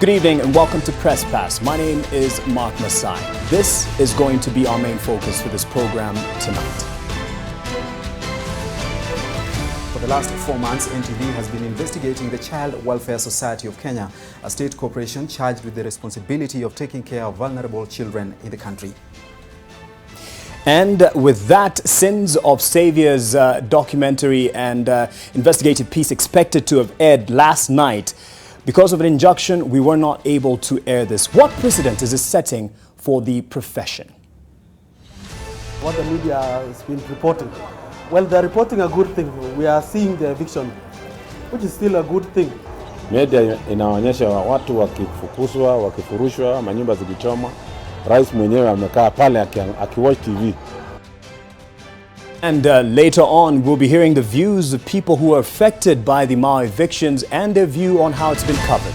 Good evening and welcome to Press Pass. My name is Mark Masai. This is going to be our main focus for this program tonight. For the last 4 months, NTV has been investigating the Child Welfare Society of Kenya, a state corporation charged with the responsibility of taking care of vulnerable children in the country. And with that, Sins of Saviors documentary and investigative piece expected to have aired last night. Because of an injunction, we were not able to air this. What precedent is this setting for the profession? What the media has been reporting. Well, they're reporting a good thing. We are seeing the eviction, which is still a good thing. Media inaonyesha watu wakifukuzwa, wakifurushwa, manyumba zikichoma. Rais mwenyewe amekaa pale akiwatch TV. And later on, we'll be hearing the views of people who are affected by the Masai evictions and their view on how it's been covered.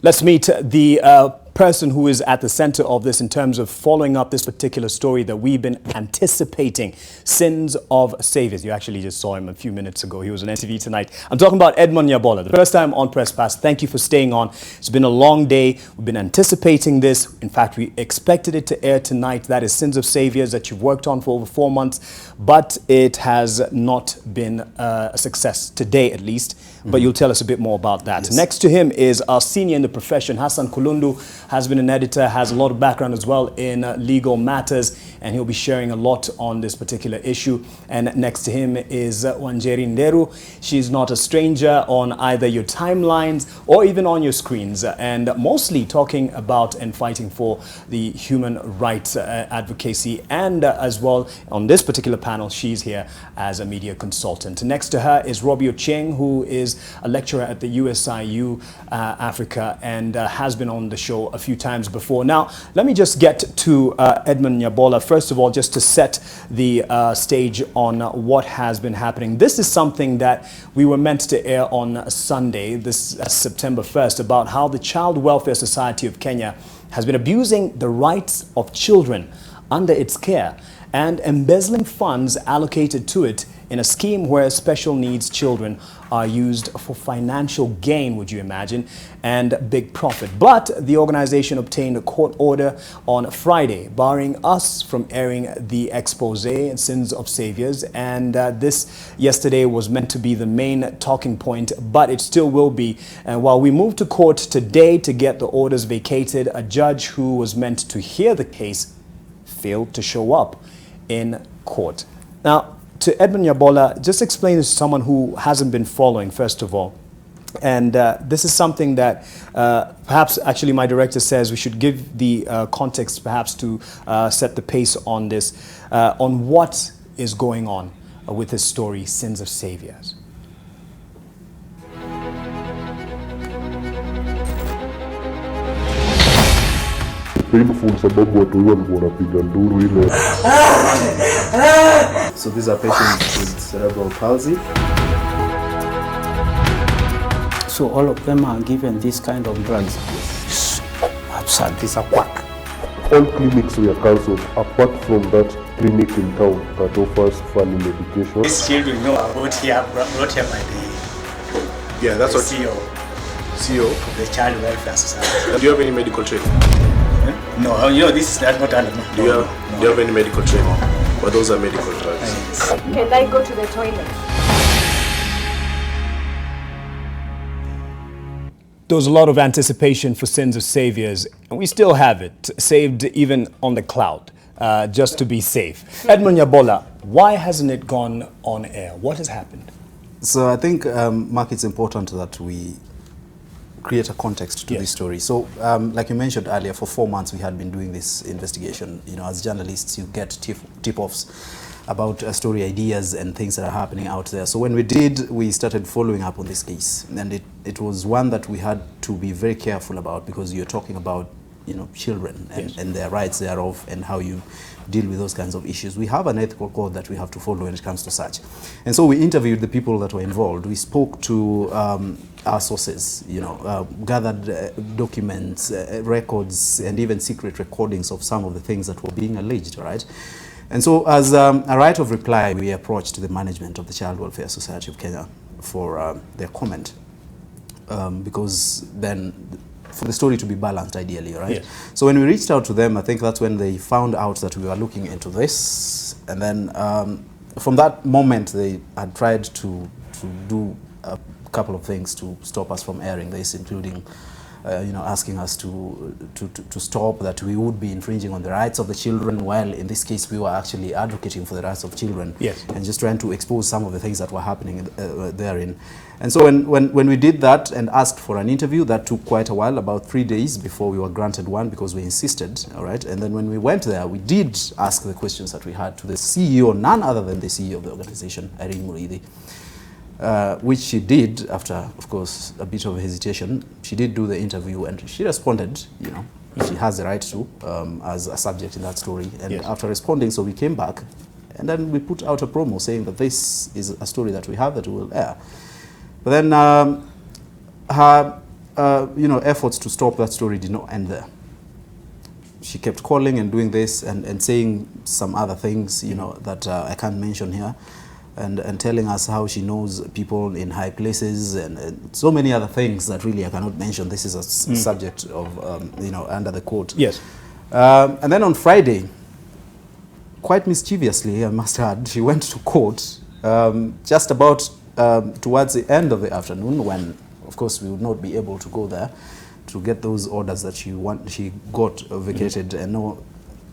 Let's meet the person who is at the center of this in terms of following up this particular story that we've been anticipating, Sins of Saviors. You actually just saw him a few minutes ago. He was on NTV tonight. I'm talking about Edmund Nyabola, the first time on Press Pass. Thank you for staying on. It's been a long day. We've been anticipating this. In fact, we expected it to air tonight. That is Sins of Saviors that you've worked on for over 4 months, but it has not been a success today, at least. But you'll tell us a bit more about that. Yes. Next to him is our senior in the profession, Hassan Kulundu, has been an editor, has a lot of background as well in legal matters, and he'll be sharing a lot on this particular issue. And next to him is Wanjeri Nderu. She's not a stranger on either your timelines or even on your screens, and mostly talking about and fighting for the human rights advocacy. And as well, on this particular panel, she's here as a media consultant. Next to her is Robbie Ochieng, who is a lecturer at the USIU Africa and has been on the show a few times before. Now, let me just get to Edmund Nyabola. First of all, just to set the stage on what has been happening. This is something that we were meant to air on Sunday, this September 1st, about how the Child Welfare Society of Kenya has been abusing the rights of children under its care and embezzling funds allocated to it in a scheme where special needs children are used for financial gain, would you imagine, and big profit. But the organization obtained a court order on Friday, barring us from airing the expose and Sins of Saviors. And this yesterday was meant to be the main talking point, but it still will be. And while we moved to court today to get the orders vacated, a judge who was meant to hear the case failed to show up in court. Now, to Edmund Nyabola, just explain this to someone who hasn't been following, first of all. And this is something that perhaps actually my director says we should give the context perhaps to set the pace on this, on what is going on with this story, Sins of Saviors. So these are patients with cerebral palsy. So all of them are given this kind of drugs. Yes. Absurd, this is a quack. All clinics were cancelled apart from that clinic in town that offers family medication. These children know about here, brought here by the that's what CEO of the Child Welfare Society. Do you have any medical training? No, this is not animal. Do you have any medical training? But those are medical drugs. Can I go to the toilet? There was a lot of anticipation for Sins of Saviors, and we still have it, saved even on the cloud, just to be safe. Edmund Nyabola, why hasn't it gone on air? What has happened? So I think, Mark, it's important that we create a context to this story. So, like you mentioned earlier, for 4 months we had been doing this investigation. You know, as journalists, you get tip-offs about story ideas and things that are happening out there. So when we started following up on this case, and it was one that we had to be very careful about, because you're talking about, you know, children and their rights thereof and how you deal with those kinds of issues. We have an ethical code that we have to follow when it comes to such. And so we interviewed the people that were involved. We spoke to our sources, you know, gathered documents, records, and even secret recordings of some of the things that were being alleged, right? And so as a right of reply, we approached the management of the Child Welfare Society of Kenya for their comment. because then for the story to be balanced ideally, right? Yes. So when we reached out to them, I think that's when they found out that we were looking into this. And then from that moment, they had tried to do a couple of things to stop us from airing this, including asking us to stop, that we would be infringing on the rights of the children, while in this case we were actually advocating for the rights of children. Yes. And just trying to expose some of the things that were happening therein. And so when we did that and asked for an interview, that took quite a while, about 3 days before we were granted one, because we insisted, all right? And then when we went there, we did ask the questions that we had to the CEO, none other than the CEO of the organization, Irene Muriithi. Which she did after, of course, a bit of hesitation. She did do the interview and she responded, she has the right to, as a subject in that story. And yes. After responding, so we came back and then we put out a promo saying that this is a story that we have that we will air. But then her, efforts to stop that story did not end there. She kept calling and doing this and saying some other things, that I can't mention here. And telling us how she knows people in high places and so many other things that really I cannot mention. This is a subject of, under the court. Yes. And then on Friday, quite mischievously, I must add, she went to court just about towards the end of the afternoon when, of course, we would not be able to go there to get those orders that she got vacated. And no,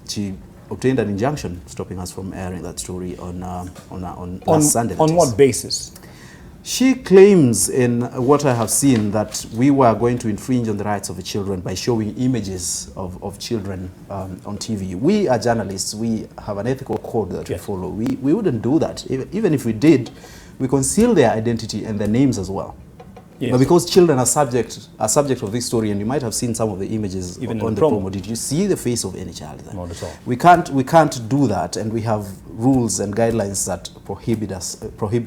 she obtained an injunction stopping us from airing that story on last Sunday. On what basis? She claims, in what I have seen, that we were going to infringe on the rights of the children by showing images of children on TV. We are journalists. We have an ethical code that we follow. We wouldn't do that. Even if we did, we conceal their identity and their names as well. Yes. But because children are subject of this story, and you might have seen some of the images even on the promo. Did you see the face of any child there? Not at all. We can't do that, and we have rules and guidelines that prohibit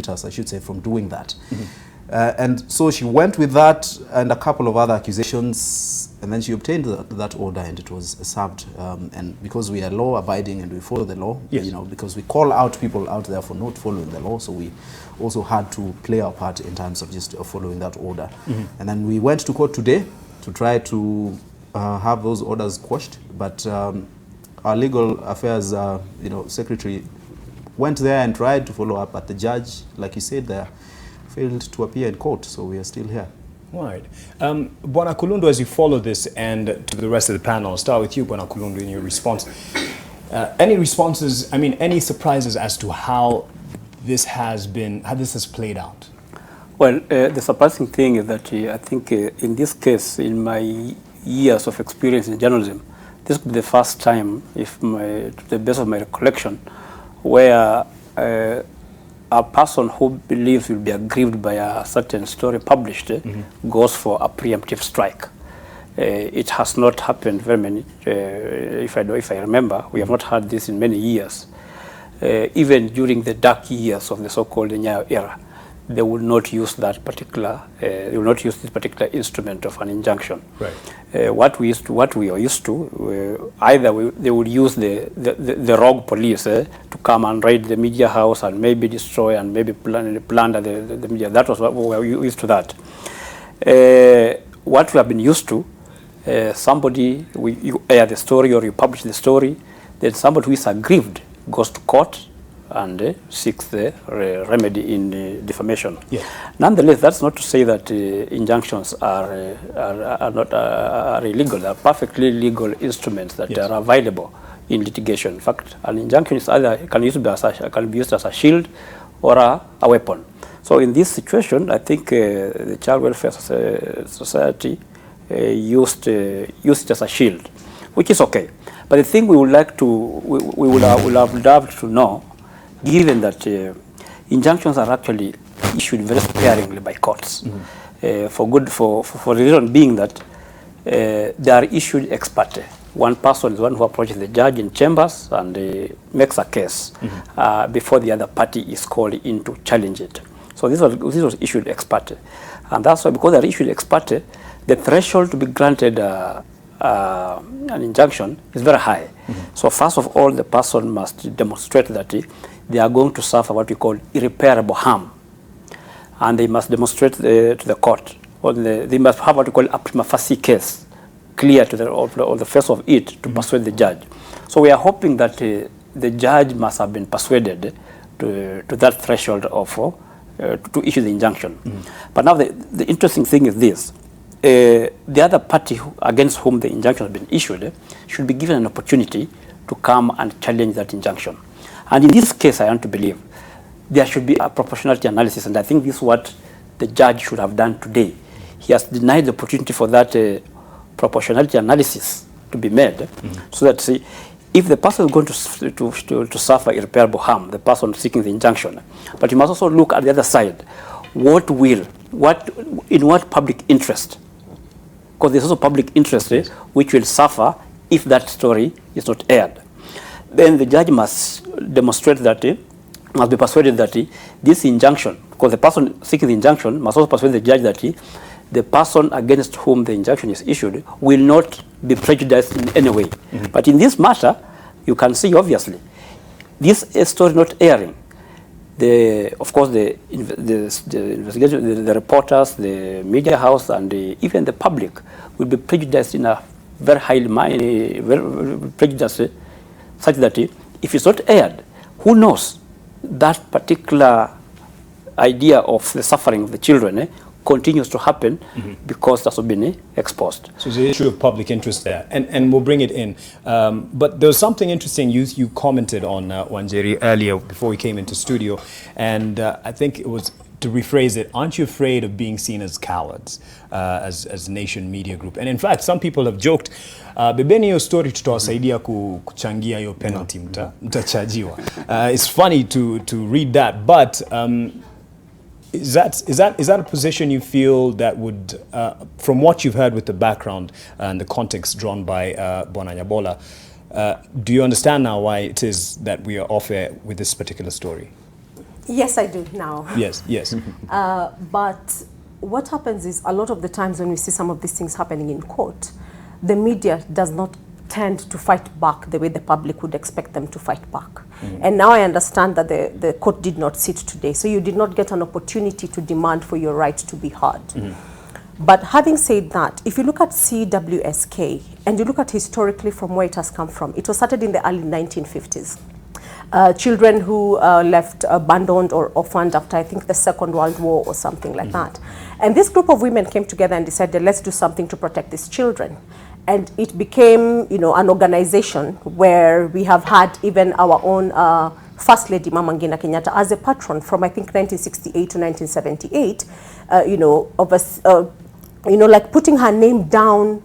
us, I should say, from doing that. Mm-hmm. And so she went with that and a couple of other accusations, and then she obtained that order, and it was served. And because we are law-abiding and we follow the law, yes. Because we call out people out there for not following the law, so we also had to play our part in terms of just following that order. Mm-hmm. And then we went to court today to try to have those orders quashed, but our legal affairs secretary went there and tried to follow up, but the judge, like you said there, failed to appear in court, so we are still here. Right. Bwana Kulundu, as you follow this, and to the rest of the panel, I'll start with you, Bwana Kulundu, in your response. Any responses, any surprises as to how this has played out? Well, the surprising thing is that I think in this case, in my years of experience in journalism, this is the first time, to the best of my recollection, where a person who believes will be aggrieved by a certain story published goes for a preemptive strike. It has not happened very many, if I remember, we have not had this in many years. Even during the dark years of the so-called Nyayo era, they will not use that particular, they will not use this particular instrument of an injunction. Right. What we are used to, either they would use the rogue police to come and raid the media house and maybe destroy and maybe plunder the media. That was what we were used to. That. What we have been used to, you air the story or you publish the story, then somebody who is aggrieved goes to court and seeks the remedy in defamation. Yeah. Nonetheless, that's not to say that injunctions are illegal. They are perfectly legal instruments that are available in litigation. In fact, an injunction is can be used as a shield or a weapon. So in this situation, I think the Child Welfare Society used it as a shield, which is okay. But the thing we would like to, we would have loved to know, given that injunctions are actually issued very sparingly by courts, for the reason being that they are issued ex parte. One person is one who approaches the judge in chambers and makes a case before the other party is called in to challenge it. So this was issued ex parte, and that's why, because they are issued ex parte, the threshold to be granted an injunction is very high. So first of all, the person must demonstrate that they are going to suffer what we call irreparable harm, and they must demonstrate to the court they must have what we call a prima facie case, clear to on the face of it to persuade the judge. So we are hoping that the judge must have been persuaded to that threshold of to issue the injunction. But now the interesting thing is this. The other party against whom the injunction has been issued should be given an opportunity to come and challenge that injunction. And in this case, I want to believe there should be a proportionality analysis, and I think this is what the judge should have done today. He has denied the opportunity for that proportionality analysis to be made, so that if the person is going to suffer irreparable harm, the person seeking the injunction, but you must also look at the other side. In what public interest? Because there's also public interest which will suffer if that story is not aired. Then the judge must demonstrate that, must be persuaded that this injunction, because the person seeking the injunction must also persuade the judge that the person against whom the injunction is issued will not be prejudiced in any way. But in this matter, you can see obviously, this story not airing, of course, the investigation, the reporters, the media house, and even the public will be prejudiced in a very highly very prejudiced, such that if it's not aired, who knows, that particular idea of the suffering of the children continues to happen because that's been exposed. So there's an issue of public interest there, and we'll bring it in. But there was something interesting you commented on, Wanjeri, earlier before we came into studio, and I think it was, to rephrase it, aren't you afraid of being seen as cowards as Nation Media Group? And in fact, some people have joked, bebeni hiyo story tutawasaidia kuchangia hiyo penalty mtachajiwa. It's funny to read that, but is that a position you feel that would, from what you've heard with the background and the context drawn by Bwana Nyabola, do you understand now why it is that we are off air with this particular story? Yes, I do now. Yes. But what happens is, a lot of the times when we see some of these things happening in court, the media does not tend to fight back the way the public would expect them to fight back. And now I understand that the court did not sit today, so you did not get an opportunity to demand for your right to be heard. But having said that, if you look at CWSK and you look at historically from where it has come from, it was started in the early 1950s. Children who left abandoned or orphaned after, I think, the Second World War or something like that. And this group of women came together and decided, let's do something to protect these children. And it became, an organization where we have had even our own First Lady, Mama Ngina Kenyatta, as a patron from, I think, 1968 to 1978, like putting her name down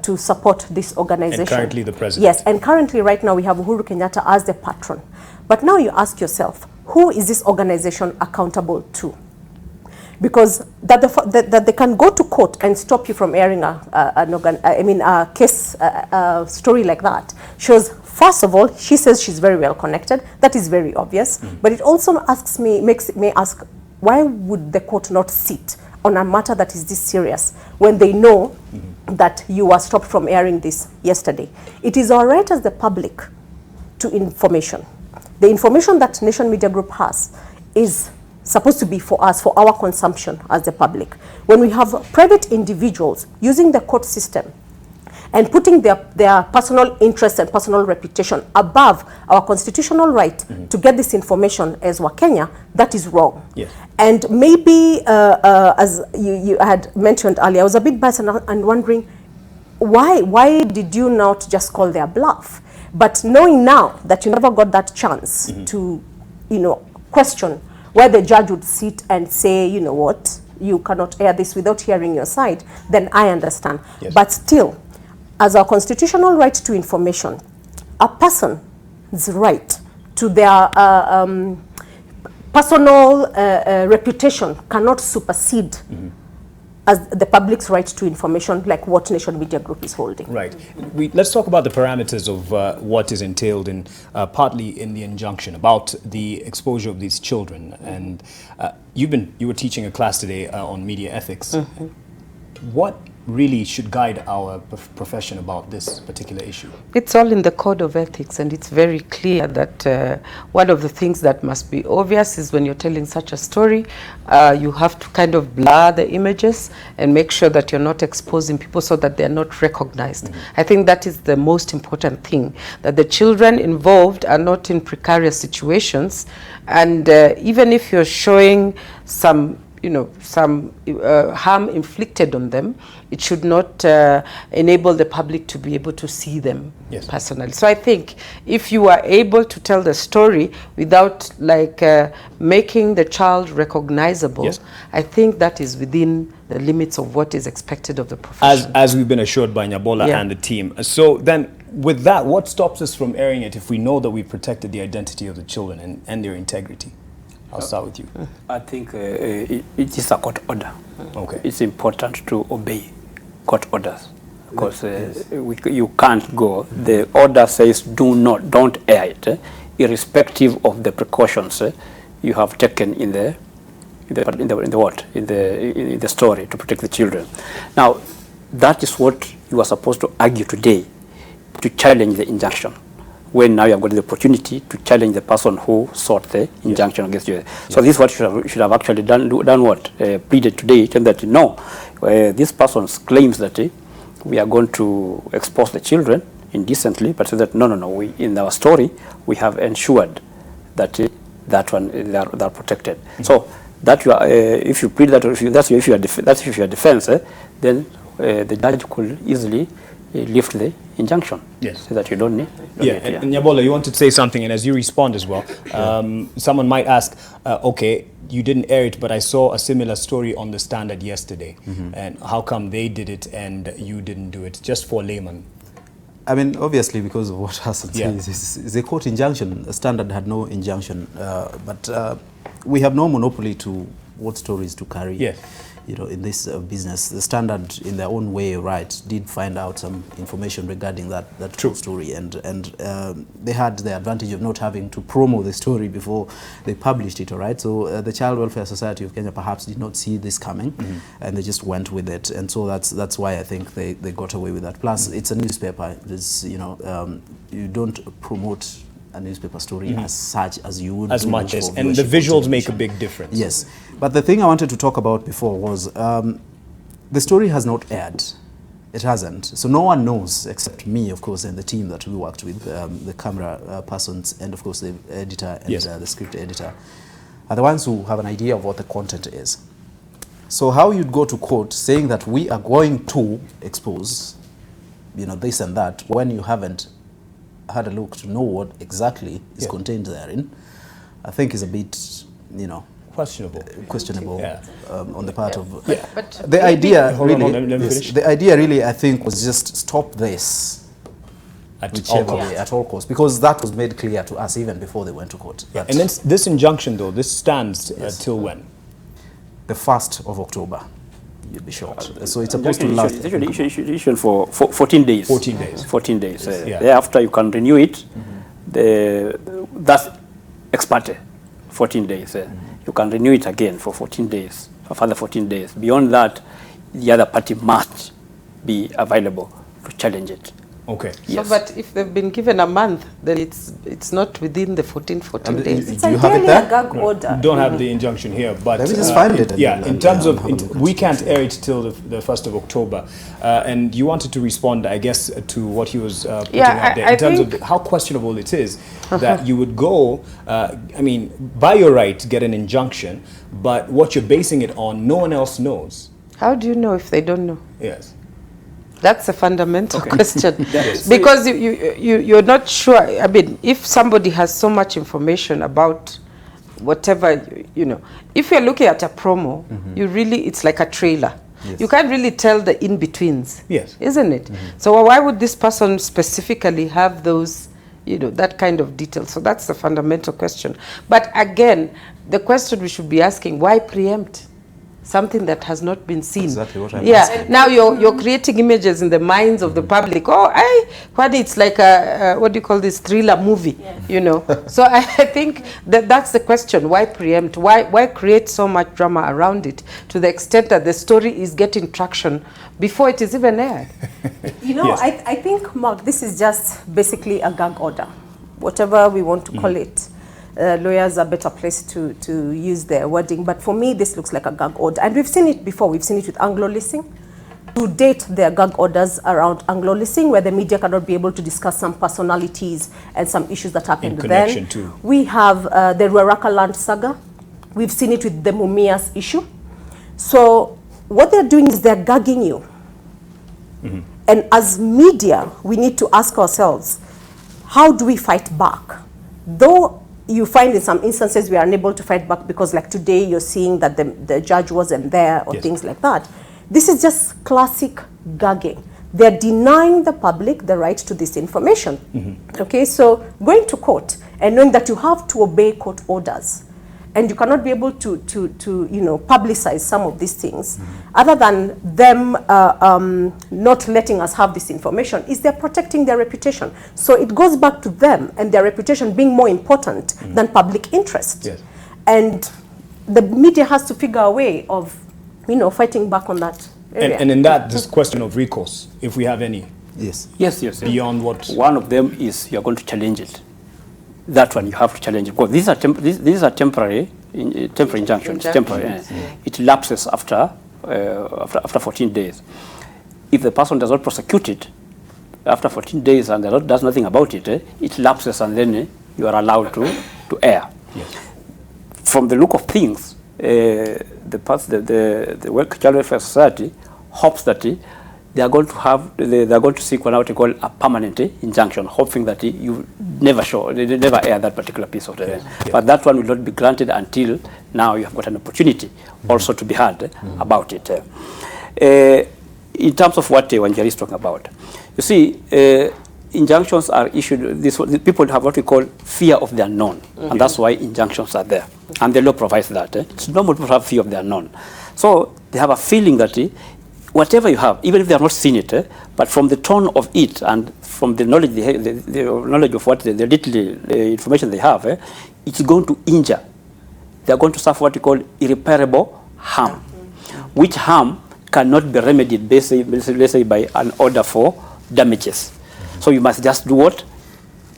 to support this organization. And currently the president. Yes, and currently right now we have Uhuru Kenyatta as the patron. But now you ask yourself, who is this organization accountable to? Because that they can go to court and stop you from airing a case story like that shows, first of all, she says she's very well connected. That is very obvious. But it also makes me ask, why would the court not sit on a matter that is this serious when they know that you were stopped from airing this yesterday? It is our right as the public to information. The information that Nation Media Group has is supposed to be for us, for our consumption as the public. When we have private individuals using the court system and putting their personal interests and personal reputation above our constitutional right to get this information as Wakenya, that is wrong. Yes. And maybe, as you had mentioned earlier, I was a bit biased and wondering, why did you not just call their bluff? But knowing now that you never got that chance to, question where the judge would sit and say, you know what, you cannot air this without hearing your side, then I understand. Yes. But still, as our constitutional right to information, a person's right to their personal reputation cannot supersede as the public's right to information, like what Nation Media Group is holding. Right. Let's talk about the parameters of what is entailed in partly in the injunction about the exposure of these children. And you were teaching a class today on media ethics. What really should guide our profession about this particular issue? It's all in the code of ethics, and it's very clear that one of the things that must be obvious is when you're telling such a story, you have to kind of blur the images and make sure that you're not exposing people so that they're not recognized. I think that is the most important thing, that the children involved are not in precarious situations, and even if you're showing some harm inflicted on them, it should not enable the public to be able to see them personally. So I think if you are able to tell the story without making the child recognizable, I think that is within the limits of what is expected of the profession. As we've been assured by Nyabola and the team. So then, with that, what stops us from airing it if we know that we've protected the identity of the children and their integrity? I'll start with you. I think it is a court order. Okay. It's important to obey court orders, because you can't go. The order says don't air it, irrespective of the precautions you have taken in the story to protect the children. Now, that is what you are supposed to argue today, to challenge the injunction, when now you have got the opportunity to challenge the person who sought the injunction against you. So this is what you should have actually done what? Pleaded today, telling that no, this person claims that we are going to expose the children indecently, but say that no, in our story, we have ensured that they are protected. So that you are, if you plead that, that's your defense, then the judge could easily lift the injunction, so that you don't need. And Nyabola, you wanted to say something, and as you respond as well, someone might ask, okay, you didn't air it, but I saw a similar story on the Standard yesterday, and how come they did it and you didn't do it? Just for layman. I mean, obviously, because of what Hassan says, it's a court injunction. The Standard had no injunction, but we have no monopoly to what stories to carry. In this business. The Standard, in their own way, did find out some information regarding that true story, and they had the advantage of not having to promo the story before they published it. All right, so the Child Welfare Society of Kenya perhaps did not see this coming, and they just went with it, and so that's why I think they got away with that. Plus, it's a newspaper. There's, you don't promote a newspaper story as such as you would as much as, and the visuals make a big difference. Yes, but the thing I wanted to talk about before was the story has not aired. It hasn't. So no one knows except me, of course, and the team that we worked with, the camera persons, and of course the editor and the script editor, are the ones who have an idea of what the content is. So how you'd go to court saying that we are going to expose, this and that, when you haven't had a look to know what exactly is contained therein, I think is a bit, questionable on the part of but the idea. The idea really, I think, was just stop this at all costs, because that was made clear to us even before they went to court. And then this injunction, though, this stands till when? The 1st of October. You'll be short. So it's supposed to last. It's issued for 14 days. 14 days. 14 days. Thereafter, you can renew it. That's ex parte, 14 days. You can renew it again for 14 days, for further 14 days. Beyond that, the other party must be available to challenge it. Okay. So, but if they've been given a month, then it's not within the 14 days. It's ideally a gag order. Don't have the injunction here, but let me just find it. In terms of, we can't air it till the 1st of October. And you wanted to respond, I guess, to what he was putting out there in terms of how questionable it is that you would go, by your right, get an injunction, but what you're basing it on, no one else knows. How do you know if they don't know? Yes. That's a fundamental question. Because you're not sure. If somebody has so much information about whatever, if you're looking at a promo, it's like a trailer. Yes. You can't really tell the in-betweens, isn't it? So why would this person specifically have those, that kind of detail? So that's the fundamental question. But again, the question we should be asking, why preempt? something that has not been seen. Exactly what I'm Yeah, asking. now you're creating images in the minds of the public. Oh, what it's like a what do you call this, thriller movie, you know. So I think that's the question. Why preempt? Why create so much drama around it to the extent that the story is getting traction before it is even aired? You know, Yes. I think, Mark, this is just basically a gag order, whatever we want to call it. Lawyers are better placed to use their wording, but for me, this looks like a gag order. And we've seen it before. We've seen it with Anglo-leasing. To date, there are gag orders around Anglo-leasing where the media cannot be able to discuss some personalities and some issues that happened In then. connection to. We have the Ruaraka land saga. We've seen it with the Mumias issue. So what they're doing is they're gagging you. And as media, we need to ask ourselves, how do we fight back? Though you find in some instances we are unable to fight back because like today you're seeing that the judge wasn't there or things like that. This is just classic gagging. They're denying the public the right to this information. Okay, so going to court and knowing that you have to obey court orders and you cannot be able to you know, publicize some of these things, other than them not letting us have this information, is they're protecting their reputation. So it goes back to them and their reputation being more important than public interest. Yes. And the media has to figure a way of, you know, fighting back on that area. And in that, this question of recourse, if we have any, Yes. Yes. beyond what... One of them is you're going to challenge it. That one you have to challenge it because these are temporary injunctions. Temporary. It lapses after 14 days. If the person does not prosecute it after 14 days and does nothing about it, it lapses and then you are allowed to air. Yes. From the look of things, the Child Welfare Society hopes that they are going to seek what we call a permanent injunction, hoping that you never air that particular piece of the land. But that one will not be granted until now you have got an opportunity also to be heard about it. In terms of what Wanjari is talking about, you see, injunctions are issued. People have what we call fear of the unknown, and that's why injunctions are there. And the law provides that. It's normal to have fear of the unknown. So they have a feeling that whatever you have, even if they have not seen it, but from the tone of it and from the knowledge, the knowledge of what the little information they have, it's going to injure. They are going to suffer what we call irreparable harm, which harm cannot be remedied, let's say by an order for damages. So you must just do what?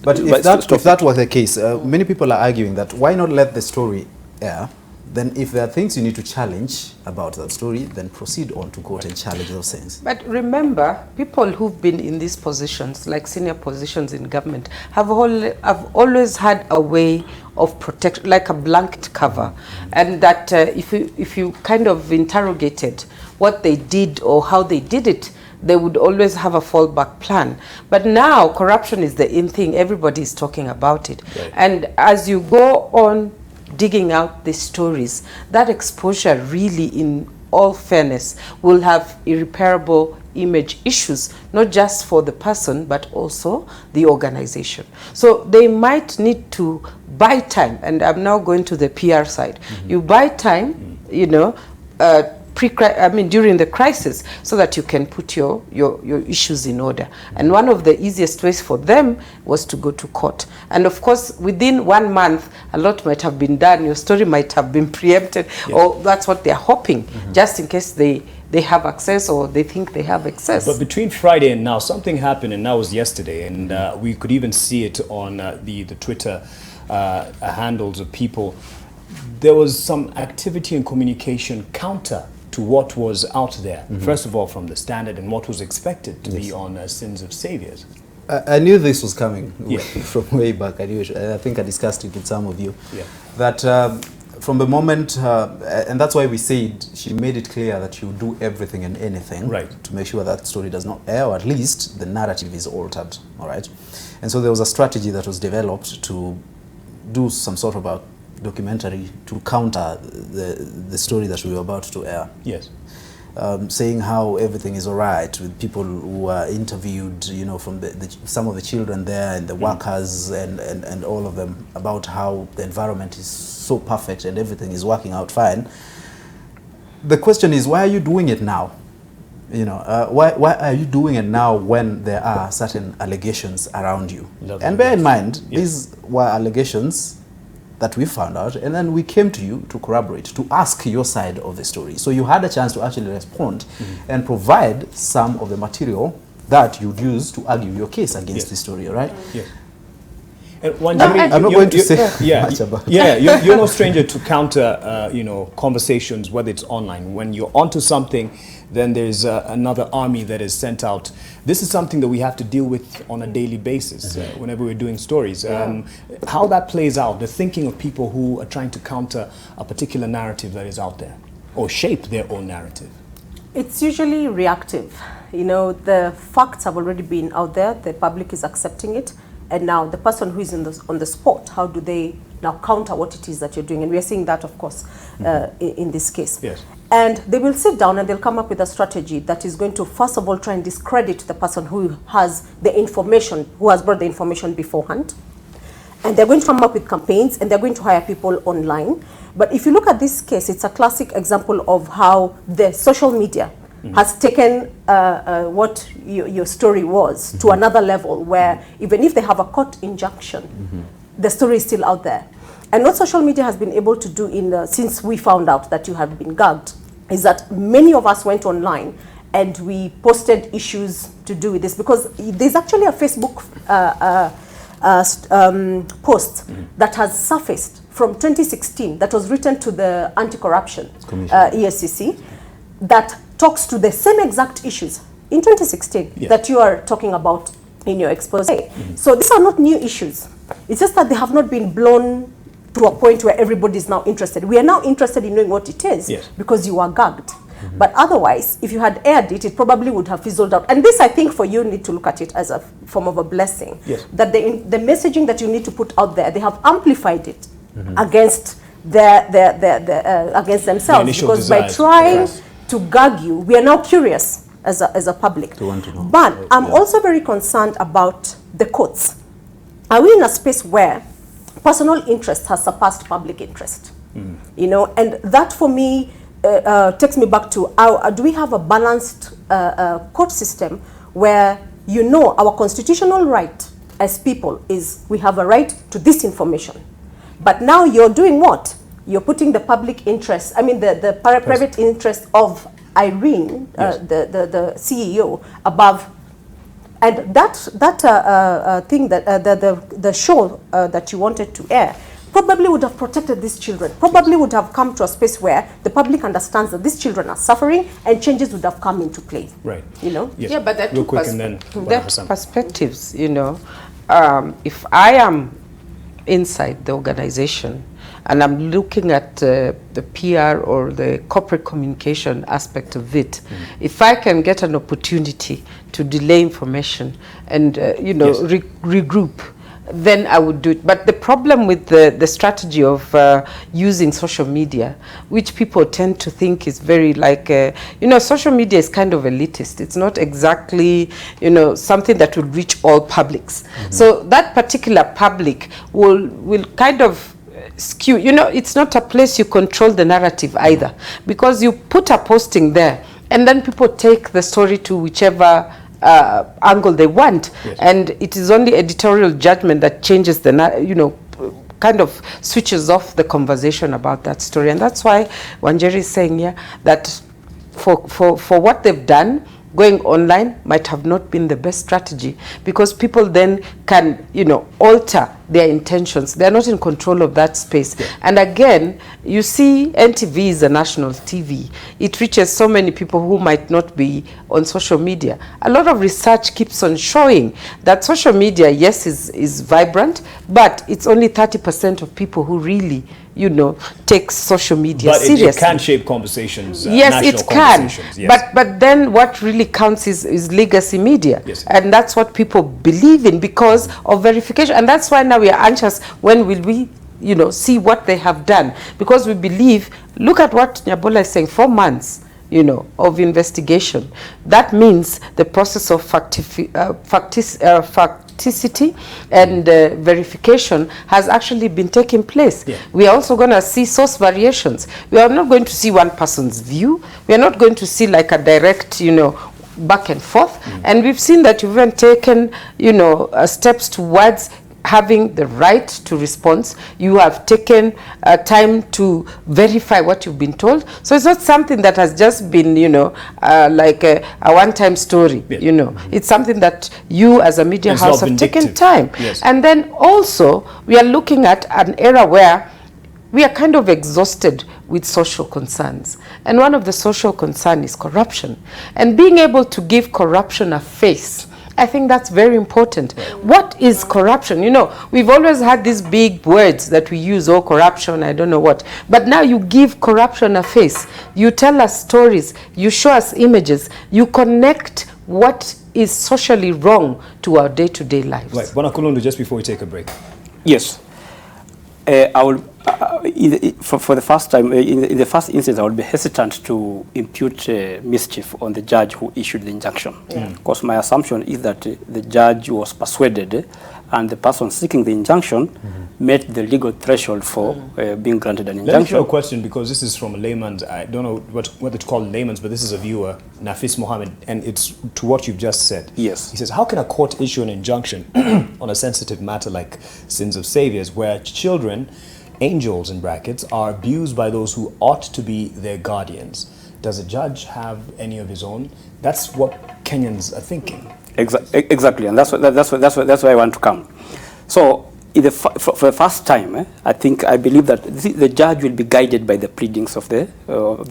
But if that was the case, many people are arguing that why not let the story air? Then if there are things you need to challenge about that story, then proceed on to court and challenge those things. But remember, people who've been in these positions, like senior positions in government, have always had a way of protect, like a blanket cover, and that if you kind of interrogated what they did or how they did it, they would always have a fallback plan. But now corruption is the in thing. Everybody is talking about it. Right. And as you go on digging out these stories, that exposure really, in all fairness, will have irreparable image issues, not just for the person, but also the organization. So they might need to buy time, and I'm now going to the PR side. You buy time, you know, during the crisis, so that you can put your issues in order. And one of the easiest ways for them was to go to court. And of course, within 1 month, a lot might have been done. Your story might have been preempted, or that's what they're hoping, just in case they have access or they think they have access. But between Friday and now, something happened, and that was yesterday, and we could even see it on the Twitter handles of people. There was some activity and communication counter to what was out there, first of all from the Standard, and what was expected to be on Sins of Saviors. I knew this was coming from way back. I knew it. I think I discussed it with some of you. That from the moment, and that's why we said she made it clear that she would do everything and anything to make sure that story does not air, or at least the narrative is altered. All right, and so there was a strategy that was developed to do some sort of a documentary to counter the story that we were about to air. Yes. Saying how everything is all right, with people who were interviewed, you know, from some of the children there and the workers and all of them, about how the environment is so perfect and everything is working out fine. the question is, why are you doing it now? You know, why are you doing it now when there are certain allegations around you? And bear in mind, these were allegations that we found out, and then we came to you to corroborate, to ask your side of the story. So you had a chance to actually respond and provide some of the material that you'd use to argue your case against this story, right? And I'm not going to say much about it. You're no stranger to counter, you know, conversations, whether it's online. When you're onto something, then there's another army that is sent out. This is something that we have to deal with on a daily basis whenever we're doing stories. How that plays out, the thinking of people who are trying to counter a particular narrative that is out there, or shape their own narrative. It's usually reactive. You know, the facts have already been out there, the public is accepting it, and now the person who is on the spot, how do they now counter what it is that you're doing? And we are seeing that, of course, in this case. Yes. And they will sit down and they'll come up with a strategy that is going to, first of all, try and discredit the person who has the information, who has brought the information beforehand. And they're going to come up with campaigns, and they're going to hire people online. But if you look at this case, it's a classic example of how the social media has taken what your story was to another level, where even if they have a court injunction, the story is still out there. And what social media has been able to do since we found out that you have been gagged is that many of us went online and we posted issues to do with this, because there's actually a Facebook post that has surfaced from 2016 that was written to the Anti-Corruption ESCC that talks to the same exact issues in 2016 that you are talking about in your expose. So these are not new issues. It's just that they have not been blown to a point where everybody is now interested. We are now interested in knowing what it is because you are gagged. But otherwise, if you had aired it, it probably would have fizzled out. And this, I think, for you, need to look at it as a form of a blessing. That the messaging that you need to put out there, they have amplified it against against themselves. Because desires. By trying to gag you, we are now curious as a public. To want to know. But I'm also very concerned about the courts. Are we in a space where personal interest has surpassed public interest? You know, and that for me takes me back to do we have a balanced court system where, you know, our constitutional right as people is we have a right to this information. But now you're doing what? You're putting the public interest, I mean the private interest of Irene, the CEO, above. And that thing that the show that you wanted to air probably would have protected these children, probably would have come to a space where the public understands that these children are suffering, and changes would have come into play. Right. You know? Yes. Yeah, but that real quick and then perspectives, you know. If I am inside the organization and I'm looking at the PR or the corporate communication aspect of it, if I can get an opportunity to delay information and, you know, regroup, then I would do it. But the problem with the strategy of using social media, which people tend to think is very like, you know, social media is kind of elitist. It's not exactly, you know, something that will reach all publics. So that particular public will kind of skew. You know, it's not a place you control the narrative either, because you put a posting there and then people take the story to whichever angle they want, and it is only editorial judgment that changes the, you know, kind of switches off the conversation about that story. And that's why Wanjeri is saying that for what they've done, going online might have not been the best strategy, because people then can, you know, alter their intentions. They're not in control of that space. And again, you see, NTV is a national TV. It reaches so many people who might not be on social media. A lot of research keeps on showing that social media, yes, is vibrant, but it's only 30% of people who really, you know, take social media seriously. But it can shape conversations. Yes, it can. But then what really counts is legacy media. And that's what people believe in because of verification. And that's why now we are anxious, when will we, see what they have done? Because we believe, look at what Nyabola is saying, 4 months. you know, of investigation. That means the process of facticity and verification has actually been taking place. Yeah. We are also going to see source variations. We are not going to see one person's view. We are not going to see like a direct, you know, back and forth. And we've seen that you've even taken, you know, steps towards having the right to response. You have taken time to verify what you've been told. So it's not something that has just been, you know, like a one-time story, you know. It's something that you as a media house have taken time. Yes. And then also, we are looking at an era where we are kind of exhausted with social concerns. And one of the social concerns is corruption. And being able to give corruption a face, I think that's very important. What is corruption? You know, we've always had these big words that we use, oh, corruption, I don't know what. But now you give corruption a face. You tell us stories. You show us images. You connect what is socially wrong to our day-to-day lives. Right. Bwana Kulundu, just before we take a break. Yes. I will, for the first time, in the first instance, I would be hesitant to impute mischief on the judge who issued the injunction. Because my assumption is that the judge was persuaded and the person seeking the injunction met the legal threshold for being granted an injunction. Let me throw a question, because this is from a layman's, I don't know whether to call it layman's, but this is a viewer, Nafis Mohammed, and it's to what you've just said. Yes. He says, how can a court issue an injunction on a sensitive matter like sins of saviors, where children, angels in brackets, are abused by those who ought to be their guardians? Does a judge have any of his own? That's what Kenyans are thinking. Exactly, and that's where I want to come. So, for the first time, I believe that the judge will be guided by the pleadings of the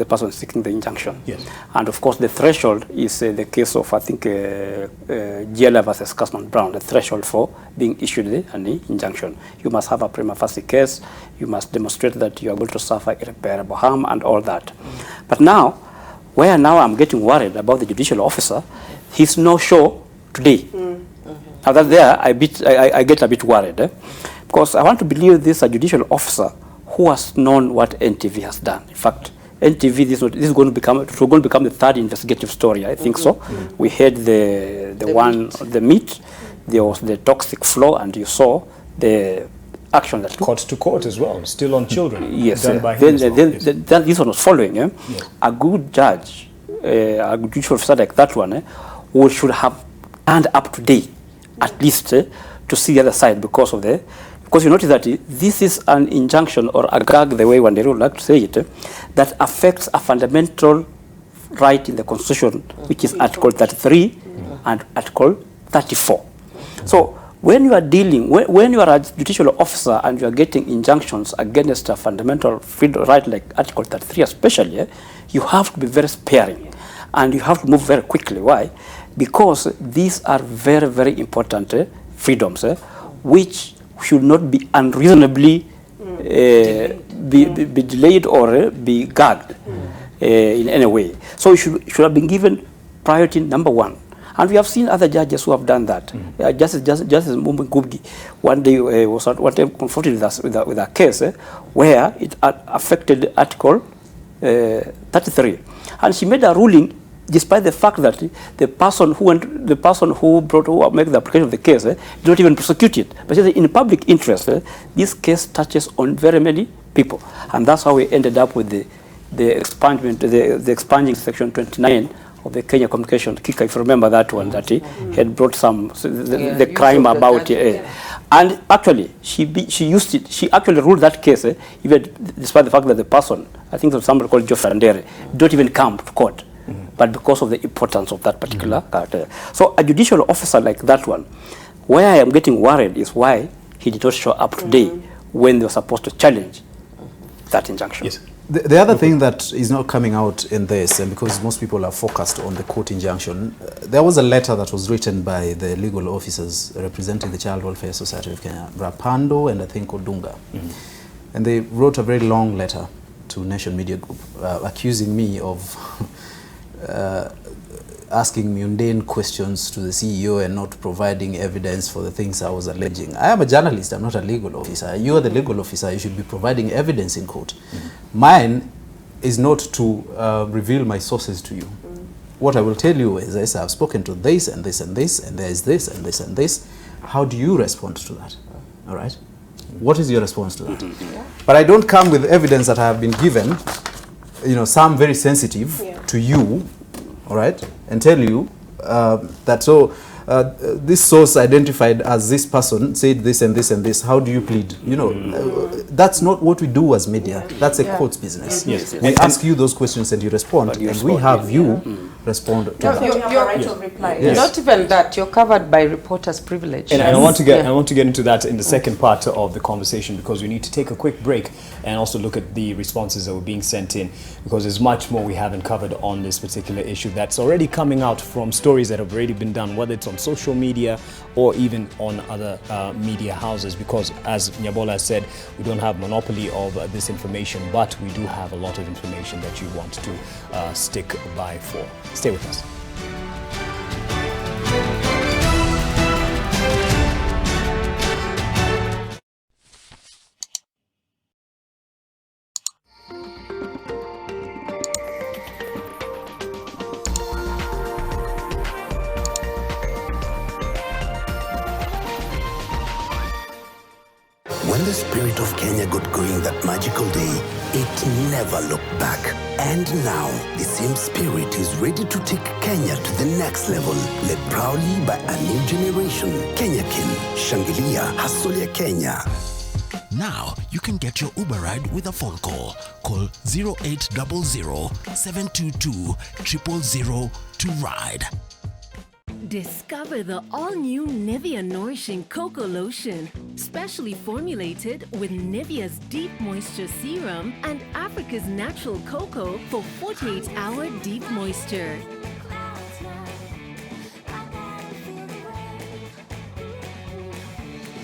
person seeking the injunction. Yes. And of course, the threshold is the case of, I think, Giela versus Cusman Brown, the threshold for being issued an injunction. You must have a prima facie case. You must demonstrate that you are going to suffer irreparable harm and all that. But now, where now I'm getting worried about the judicial officer, he's no show today. Now that there, I get a bit worried, because I want to believe this a judicial officer who has known what NTV has done. In fact, NTV, this is going to become the third investigative story. I think so. We had the meat, there was the toxic flow, and you saw the action that court to court as well, still on children. Yes. Done by him as well. Then this one was following. Yes. A good judge, a judicial officer like that one, who should have turned up to date, at least to see the other side, because you notice that this is an injunction or a gag, the way Wanderu would like to say it, that affects a fundamental right in the Constitution, which is Article 33 and Article 34. So when you are dealing, when you are a judicial officer and you are getting injunctions against a fundamental freedom right like Article 33 especially, you have to be very sparing and you have to move very quickly. Why? Because these are very, very important freedoms, which should not be unreasonably be delayed or be gagged in any way. So you should have been given priority number one. And we have seen other judges who have done that. Justice Mumbi Gubgi one day was confronted with us with a case where it affected Article 33, and she made a ruling despite the fact that the person who made the application of the case did not even prosecute it. But in public interest, this case touches on very many people, and that's how we ended up with the expunging Section 29 of the Kenya Communication Kika, if you remember that one, that he had brought the crime about it. And actually, she used it. She actually ruled that case, even despite the fact that the person, I think it was somebody called Geoffrey Andere, did not even come to court. But because of the importance of that particular character. So a judicial officer like that one, where I am getting worried is why he did not show up today when they were supposed to challenge that injunction. Yes. The other thing that is not coming out in this, and because most people are focused on the court injunction, there was a letter that was written by the legal officers representing the Child Welfare Society of Kenya, Rapando and I think Odunga. And they wrote a very long letter to Nation Media Group accusing me of asking mundane questions to the CEO and not providing evidence for the things I was alleging. I am a journalist, I'm not a legal officer. You are the legal officer, you should be providing evidence in court. Mine is not to reveal my sources to you. What I will tell you is this: I've spoken to this and this and this, and there is this and this and this. How do you respond to that? All right. What is your response to that? But I don't come with evidence that I have been given, some very sensitive to you, all right, and tell you that this source identified as this person said this and this and this. How do you plead? That's not what we do as media. That's a court's business. Yes. We ask you those questions and you respond, and we have you respond to that. You're right to reply. Yes. Not even that, you're covered by reporter's privilege. And I want to get into that in the second part of the conversation, because we need to take a quick break and also look at the responses that were being sent in, because there's much more we haven't covered on this particular issue that's already coming out from stories that have already been done, whether it's on social media or even on other media houses, because as Nyabola said, we don't have monopoly of this information, but we do have a lot of information that you want to stick by for. Stay with us. When the spirit of Kenya got going that magical day, it never looked back. And now, the same spirit is ready to take Kenya to the next level, led proudly by a new generation. Kenya Kin, Shangilia, Hustler Kenya. Now, you can get your Uber ride with a phone call. Call 0800 722 000 to ride. Discover the all-new Nivea Nourishing Cocoa Lotion, specially formulated with Nivea's Deep Moisture Serum and Africa's natural cocoa for 48-hour deep moisture.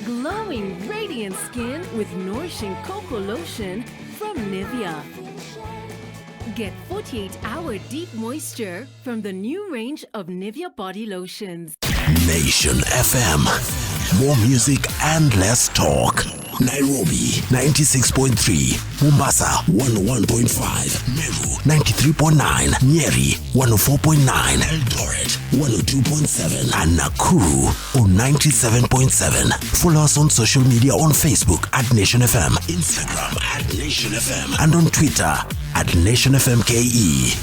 Glowing, radiant skin with nourishing cocoa lotion from Nivea. Get 48-hour deep moisture from the new range of Nivea body lotions. Nation FM. More music and less talk. Nairobi 96.3, Mombasa 101.5, Meru 93.9, Nyeri 104.9, Eldoret 102.7, and Nakuru on 97.7. Follow us on social media on Facebook at Nation FM, Instagram at Nation FM, and on Twitter at Nation FM KE.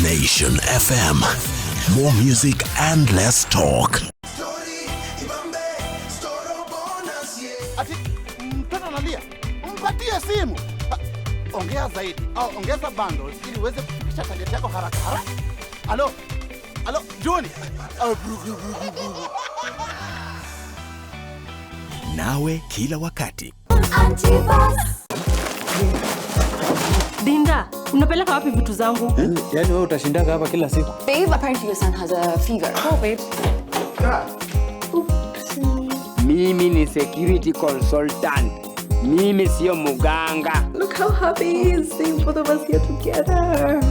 Nation FM. More music and less talk. Mtoto analia, mpatie simu. Ongea zaidi au ongeza bundles ili uweze kufikisha target yako haraka haraka. Alo Junior. Nawe kila wakati. Dinda, unapeleka wapi vitu zangu? Yaani wewe utashindaka hapa kila siku. Babe, apparently your son has a fever. Oh, babe. Mimi ni security consultant. Mimi sio muganga. Look how happy he is seeing both of us here together.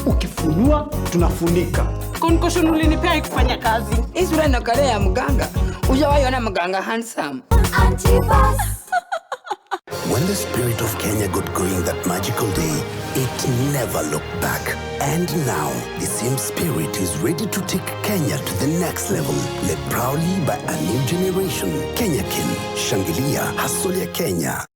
Ukifunua, tunafunika. Concussion ulinipea ikufanya kazi. Hii sura ina kale ya muganga. Hujawahi ona muganga handsome. When the spirit of Kenya got going that magical day, it never looked back. And now, the same spirit is ready to take Kenya to the next level, led proudly by a new generation. Kenya Kin, Shangilia, Hustler Kenya.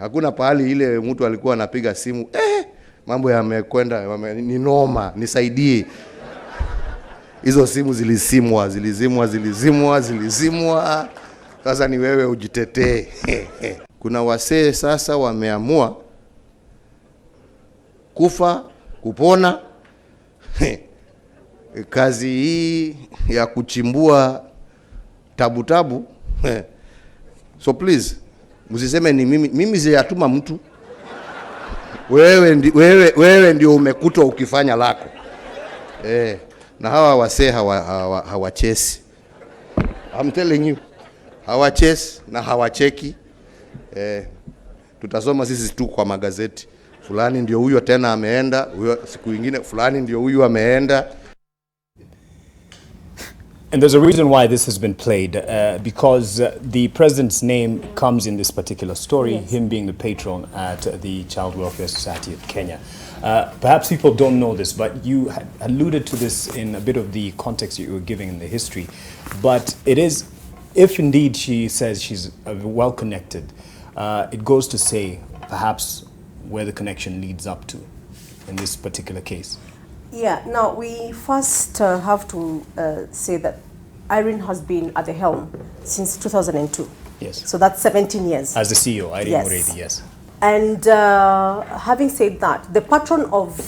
Hakuna pahali ile mtu alikuwa anapiga simu, mambo yamekwenda, ni noma, nisaidie. Hizo simu zilizimwa. Sasa ni wewe ujitetee. Kuna wasee sasa wameamua kufa, kupona. Kazi hii ya kuchimbua tabu. So please, msiseme ni mimi sijatuma mtu. Wewe ndio umekutwa ukifanya lako. Na hawa wasee hawachesi. I'm telling you. Hawachase na hawacheki. Tutasoma sisi tu kwa magazeti. Fulani ndio huyo tena ameenda, huyo siku nyingine fulani ndio huyo ameenda. And there's a reason why this has been played, because the president's name comes in this particular story, yes. Him being the patron at the Child Welfare Society of Kenya. Perhaps people don't know this, but you alluded to this in a bit of the context you were giving in the history. But it is, if indeed she says she's well connected, it goes to say perhaps where the connection leads up to in this particular case. Yeah, now we first have to say that Irene has been at the helm since 2002. Yes. So that's 17 years. As the CEO, Irene yes. Muredi, yes. And having said that, the patron of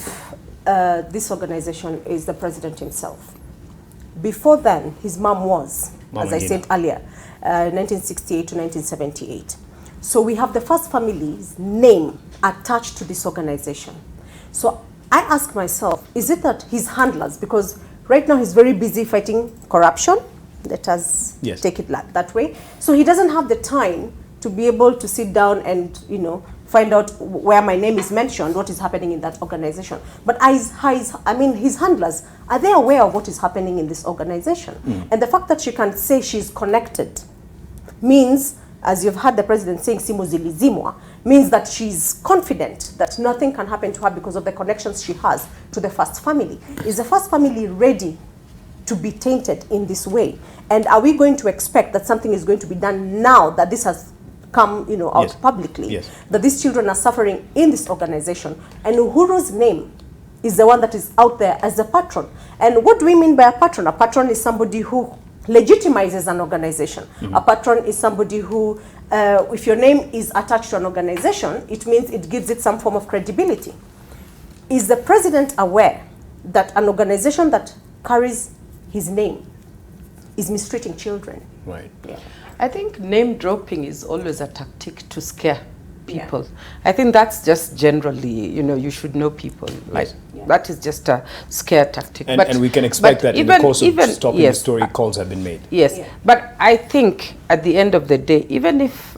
this organization is the president himself. Before then, his mom was, as I said earlier, 1968 to 1978. So we have the first family's name attached to this organization. So I ask myself, is it that his handlers, because right now he's very busy fighting corruption, let us take it that way, so he doesn't have the time to be able to sit down and, you know, find out where my name is mentioned, what is happening in that organization. But his handlers, are they aware of what is happening in this organization? And the fact that she can say she's connected means, as you've heard the president saying, simu zilizimwa, means that she's confident that nothing can happen to her because of the connections she has to the first family. Is the first family ready to be tainted in this way? And are we going to expect that something is going to be done now that this has come, you know, out publicly, that these children are suffering in this organization, and Uhuru's name is the one that is out there as a patron? And what do we mean by a patron? A patron is somebody who legitimizes an organization. A patron is somebody who, if your name is attached to an organization, it means it gives it some form of credibility. Is the president aware that an organization that carries his name is mistreating children? Right. Yeah. I think name dropping is always a tactic to scare people. I think that's just generally, you know, you should know people. Like that is just a scare tactic. And we can expect that in the course of stopping the story, calls have been made. Yes, but I think at the end of the day, even if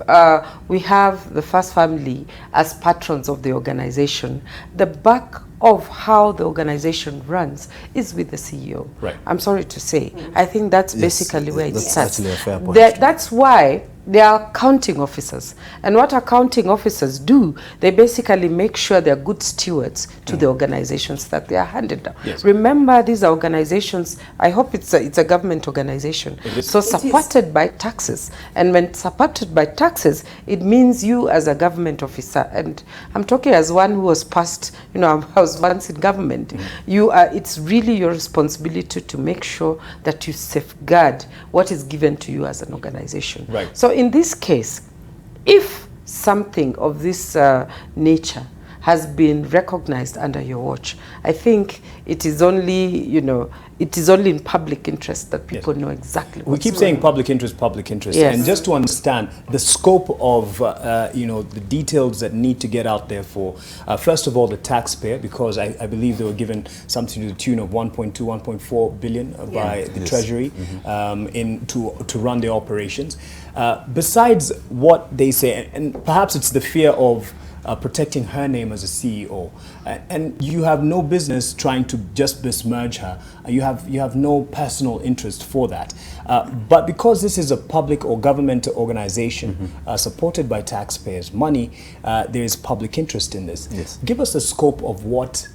we have the first family as patrons of the organization, the back of how the organization runs is with the CEO. Right. I'm sorry to say. I think that's basically where it starts. Actually a fair point. That's why they are accounting officers. And what accounting officers do, they basically make sure they're good stewards to the organizations that they are handed down. Yes. Remember, these are organizations, I hope it's a government organization. So supported by taxes. And when supported by taxes, it means you as a government officer, and I'm talking as one who was past, you know, I was once in government. It's really your responsibility to make sure that you safeguard what is given to you as an organization. Right. So in this case, if something of this nature has been recognized under your watch, I think it is only, you know, it is only in public interest that people know exactly what's We keep saying public interest, Yes. and just to understand the scope of, you know, the details that need to get out there for, first of all, the taxpayer, because I believe they were given something to the tune of 1.2, 1.4 billion by the Treasury to run their operations. Besides what they say, and perhaps it's the fear of protecting her name as a CEO, and you have no business trying to just besmirch her. You have no personal interest for that. But because this is a public or government organization supported by taxpayers' money, there is public interest in this. Yes. Give us the scope of what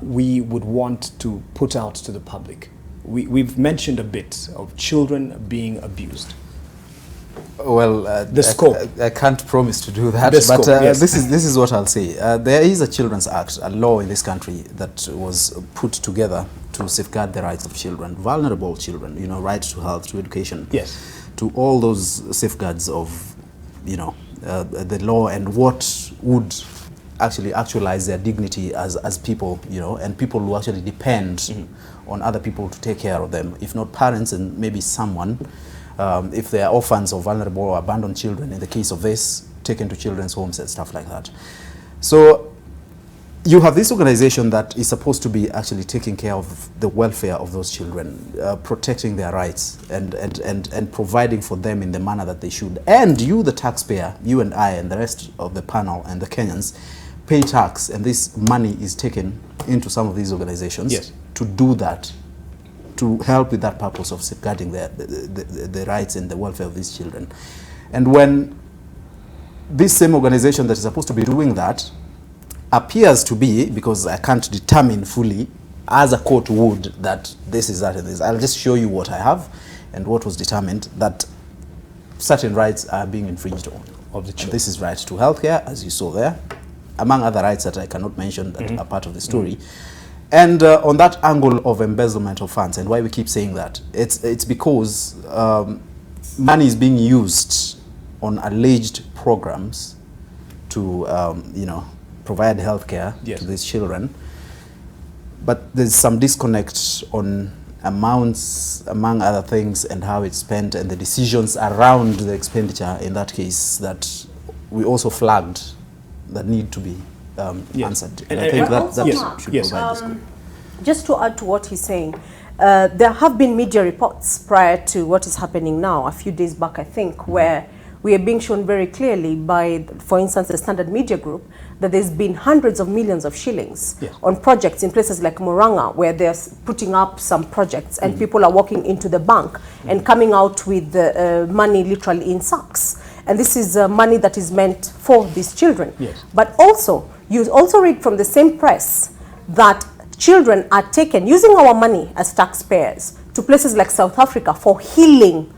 we would want to put out to the public. We've mentioned a bit of children being abused. Well, the scope. I can't promise to do that, The but scope, yes. this is what I'll say. There is a Children's Act, a law in this country that was put together to safeguard the rights of children, vulnerable children. You know, right to health, to education. Yes. To all those safeguards of, you know, the law and what would actually actualize their dignity as people, you know, and people who actually depend on other people to take care of them, if not parents and maybe someone. If they are orphans or vulnerable or abandoned children, in the case of this, taken to children's homes and stuff like that. So you have this organization that is supposed to be actually taking care of the welfare of those children, protecting their rights and providing for them in the manner that they should. And you, the taxpayer, you and I and the rest of the panel and the Kenyans pay tax, and this money is taken into some of these organizations to do that, to help with that purpose of safeguarding the rights and the welfare of these children. And when this same organization that is supposed to be doing that appears to be, because I can't determine fully as a court would that this is that and this, I'll just show you what I have and what was determined, that certain rights are being infringed on. Of the children. This is right to healthcare, as you saw there, among other rights that I cannot mention that are part of the story. And on that angle of embezzlement of funds, and why we keep saying that, it's because money is being used on alleged programs to, provide healthcare to these children, but there's some disconnect on amounts, among other things, and how it's spent, and the decisions around the expenditure in that case that we also flagged that need to be answered. And I think that should provide this. Just to add to what he's saying, there have been media reports prior to what is happening now, a few days back, I think, where we are being shown very clearly by, for instance, the Standard Media Group, that there's been hundreds of millions of shillings on projects in places like Murang'a, where they're putting up some projects and people are walking into the bank and coming out with money literally in sacks. And this is money that is meant for these children. But also, you also read from the same press that children are taken, using our money as taxpayers, to places like South Africa for healing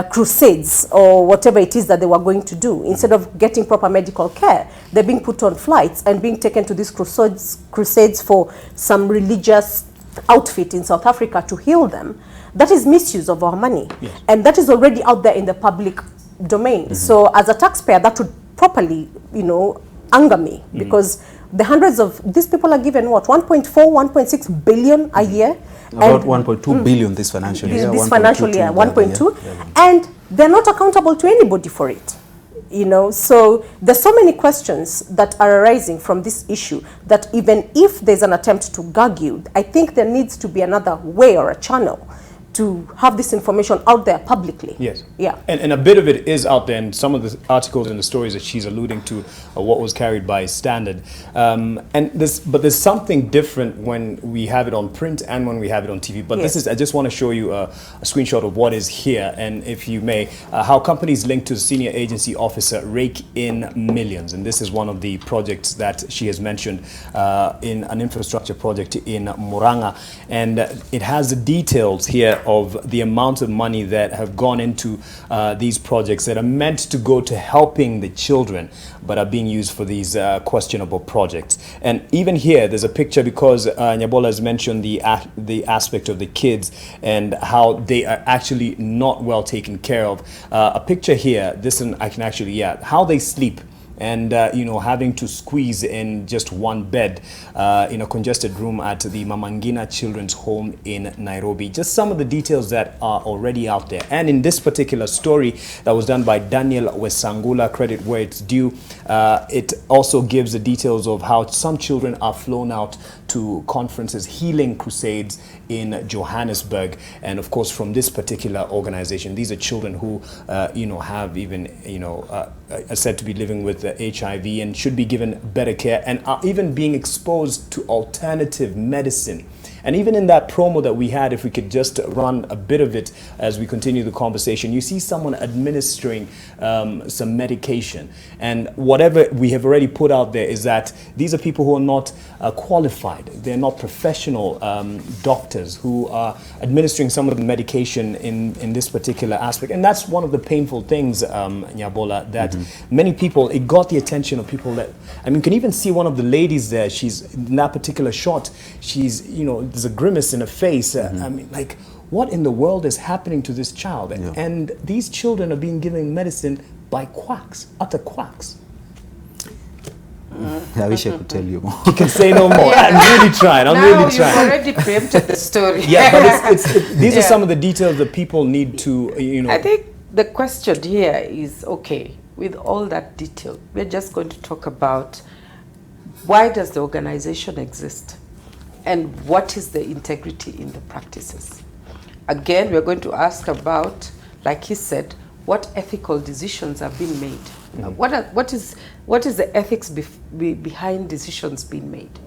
crusades or whatever it is that they were going to do. Instead of getting proper medical care, they're being put on flights and being taken to these crusades for some religious outfit in South Africa to heal them. That is misuse of our money. And that is already out there in the public domain. So as a taxpayer, that would properly, anger me, because the hundreds of these people are given what, 1.4, 1.6 billion a year. About 1.2 billion this financial year. This financial year, 1.2, and they're not accountable to anybody for it. So there's so many questions that are arising from this issue that even if there's an attempt to gag you, I think there needs to be another way or a channel to have this information out there publicly. And a bit of it is out there, and some of the articles and the stories that she's alluding to are what was carried by Standard. But there's something different when we have it on print and when we have it on TV. But this is, I just want to show you a screenshot of what is here, and if you may, how companies linked to the senior agency officer rake in millions. And this is one of the projects that she has mentioned in an infrastructure project in Murang'a. And it has the details here of the amount of money that have gone into these projects that are meant to go to helping the children, but are being used for these questionable projects. And even here, there's a picture, because Nyabola has mentioned the aspect of the kids and how they are actually not well taken care of. A picture here, this one I can actually, how they sleep. And, having to squeeze in just one bed in a congested room at the Mamangina Children's Home in Nairobi. Just some of the details that are already out there. And in this particular story that was done by Daniel Wesangula, credit where it's due, it also gives the details of how some children are flown out to conferences, healing crusades in Johannesburg. And of course, from this particular organization, these are children who, have even, are said to be living with HIV and should be given better care, and are even being exposed to alternative medicine. And even in that promo that we had, if we could just run a bit of it as we continue the conversation, you see someone administering some medication. And whatever we have already put out there is that these are people who are not qualified. They're not professional doctors who are administering some of the medication in this particular aspect. And that's one of the painful things, Nyabola, that many people, it got the attention of people that, you can even see one of the ladies there, she's in that particular shot, she's, there's a grimace in her face. What in the world is happening to this child? And these children are being given medicine by quacks, utter quacks. I wish I could tell you more. You can say no more. I'm really trying. You've already preempted the story. But these are some of the details that people need to, I think the question here is, okay, with all that detail, we're just going to talk about why does the organization exist? And what is the integrity in the practices? Again, we're going to ask about, like he said, what ethical decisions have been made. What is the ethics behind decisions being made?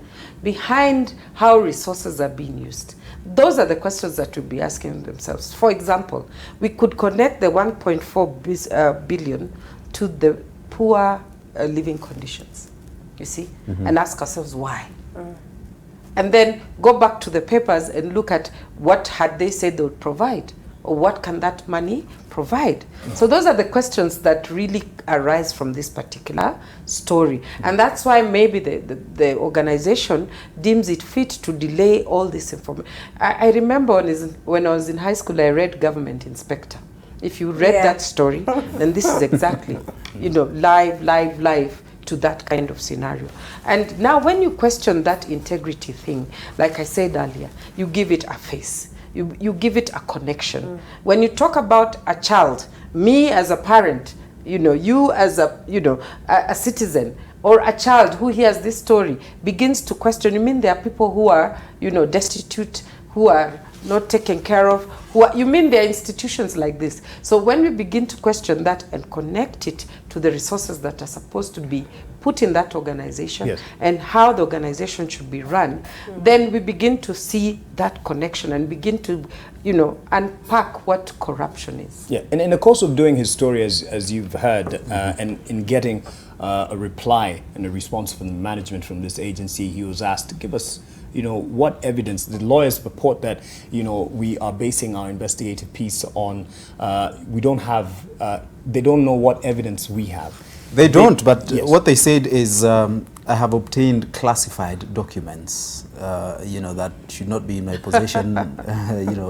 Behind how resources are being used? Those are the questions that we'll be asking themselves. For example, we could connect the 1.4 billion to the poor living conditions, you see, and ask ourselves why. And then go back to the papers and look at what had they said they would provide, or what can that money provide. So those are the questions that really arise from this particular story. And that's why maybe the organization deems it fit to delay all this information. I remember when I was in high school, I read Government Inspector. If you read that story, then this is exactly, live to that kind of scenario. And now when you question that integrity thing, like I said earlier, you give it a face. You give it a connection. When you talk about a child, me as a parent, you as a citizen, or a child who hears this story begins to question, you mean there are people who are, destitute, who are not taken care of, you mean there are institutions like this? So when we begin to question that and connect it to the resources that are supposed to be put in that organization, and how the organization should be run, then we begin to see that connection and begin to, unpack what corruption is. Yeah, and in the course of doing his story, as you've heard, and in getting a reply and a response from the management from this agency, he was asked to give us, what evidence. The lawyers purport that, we are basing our investigative piece on, we don't have, they don't know what evidence we have. They don't, but what they said is, I have obtained classified documents, that should not be in my possession,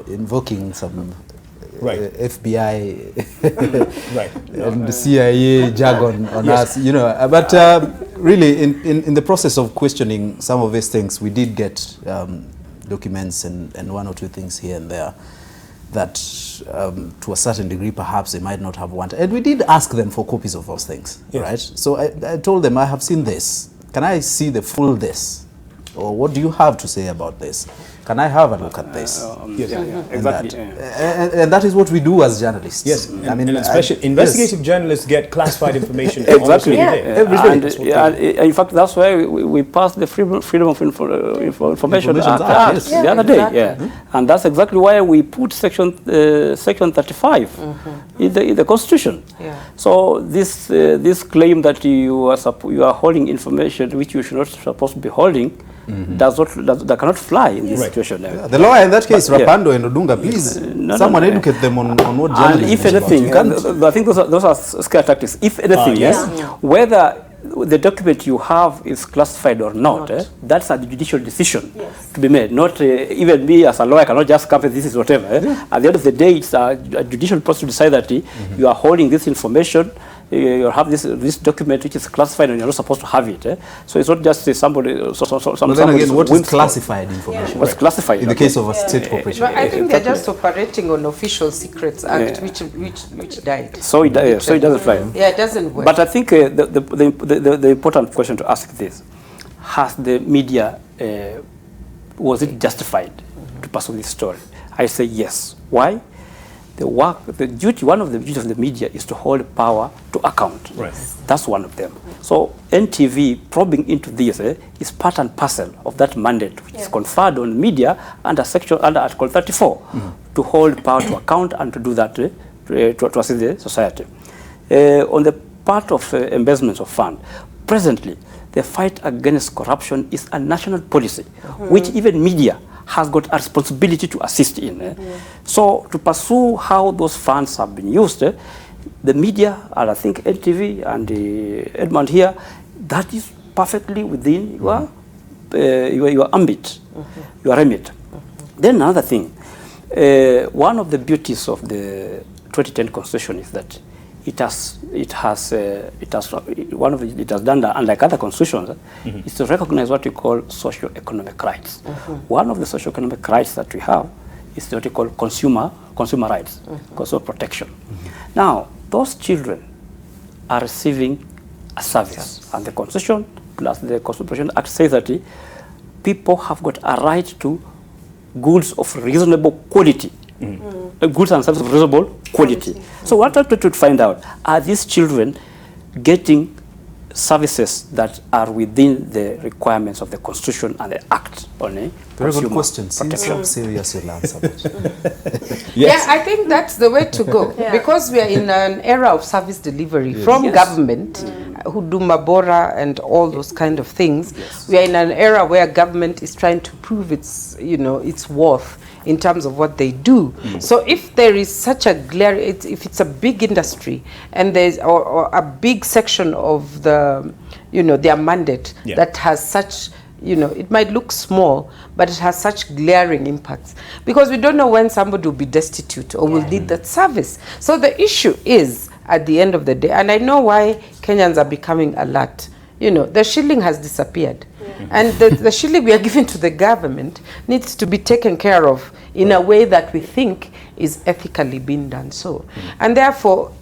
invoking some FBI and the CIA jargon on us, but really in the process of questioning some of these things, we did get documents and one or two things here and there that to a certain degree perhaps they might not have wanted. And we did ask them for copies of those things, right? So I told them, I have seen this. Can I see the full this? Or what do you have to say about this? Can I have a look at this? Exactly. And that is what we do as journalists. Yes, I mean, especially investigative journalists get classified information. Exactly. Every day. In fact, that's why we passed the Freedom of Information Act the other day. And that's exactly why we put Section 35 in the Constitution. So this claim that you are holding information which you should not supposed to be holding that cannot fly in this situation. The law in that case, Rapando and Odunga, please, someone educate them on what journalism if anything, I think those are scare tactics. If anything, whether the document you have is classified or not, that's a judicial decision to be made. Not even me as a lawyer cannot just come and this is whatever. At the end of the day, it's a judicial process to decide that you are holding this information, you have this document which is classified and you're not supposed to have it. So it's not just somebody. But then again, what is classified information? What's classified in the case of a state corporation? But I think they're just operating on Official Secrets Act, which died. So it doesn't fly. Yeah, it doesn't work. But I think the important question to ask this: has the media was it justified to pursue this story? I say yes. Why? One of the duties of the media is to hold power to account. That's one of them. So NTV probing into this is part and parcel of that mandate, which is conferred on media under Article 34, to hold power to account and to do that to assist the society. On the part of embezzlement of fund, presently the fight against corruption is a national policy, which even media has got a responsibility to assist in. So to pursue how those funds have been used, the media, and I think NTV and Edmund here, that is perfectly within your ambit, your remit. Then another thing, one of the beauties of the 2010 Constitution is that it has done, unlike other constitutions, is to recognize what we call socio-economic rights. One of the socio-economic rights that we have is what we call consumer rights, consumer protection. Now, those children are receiving a service. And the Constitution plus the Suppression Act says that people have got a right to goods of reasonable quality. Goods and services of reasonable quality. So what I'm trying to find out, are these children getting services that are within the requirements of the Constitution and the Act on a very good consumer question. protection? Seems so serious you'll answer that. Yeah, I think that's the way to go because we are in an era of service delivery from government, Huduma Bora and all those kind of things. We are in an era where government is trying to prove its, its worth in terms of what they do. So if there is such a glare, if it's a big industry and there's or a big section of the, their mandate that has such, it might look small, but it has such glaring impacts because we don't know when somebody will be destitute or will need that service. So the issue is at the end of the day, and I know why Kenyans are becoming alert. The shilling has disappeared. And the shilling we are giving to the government needs to be taken care of in a way that we think is ethically being done so. And therefore,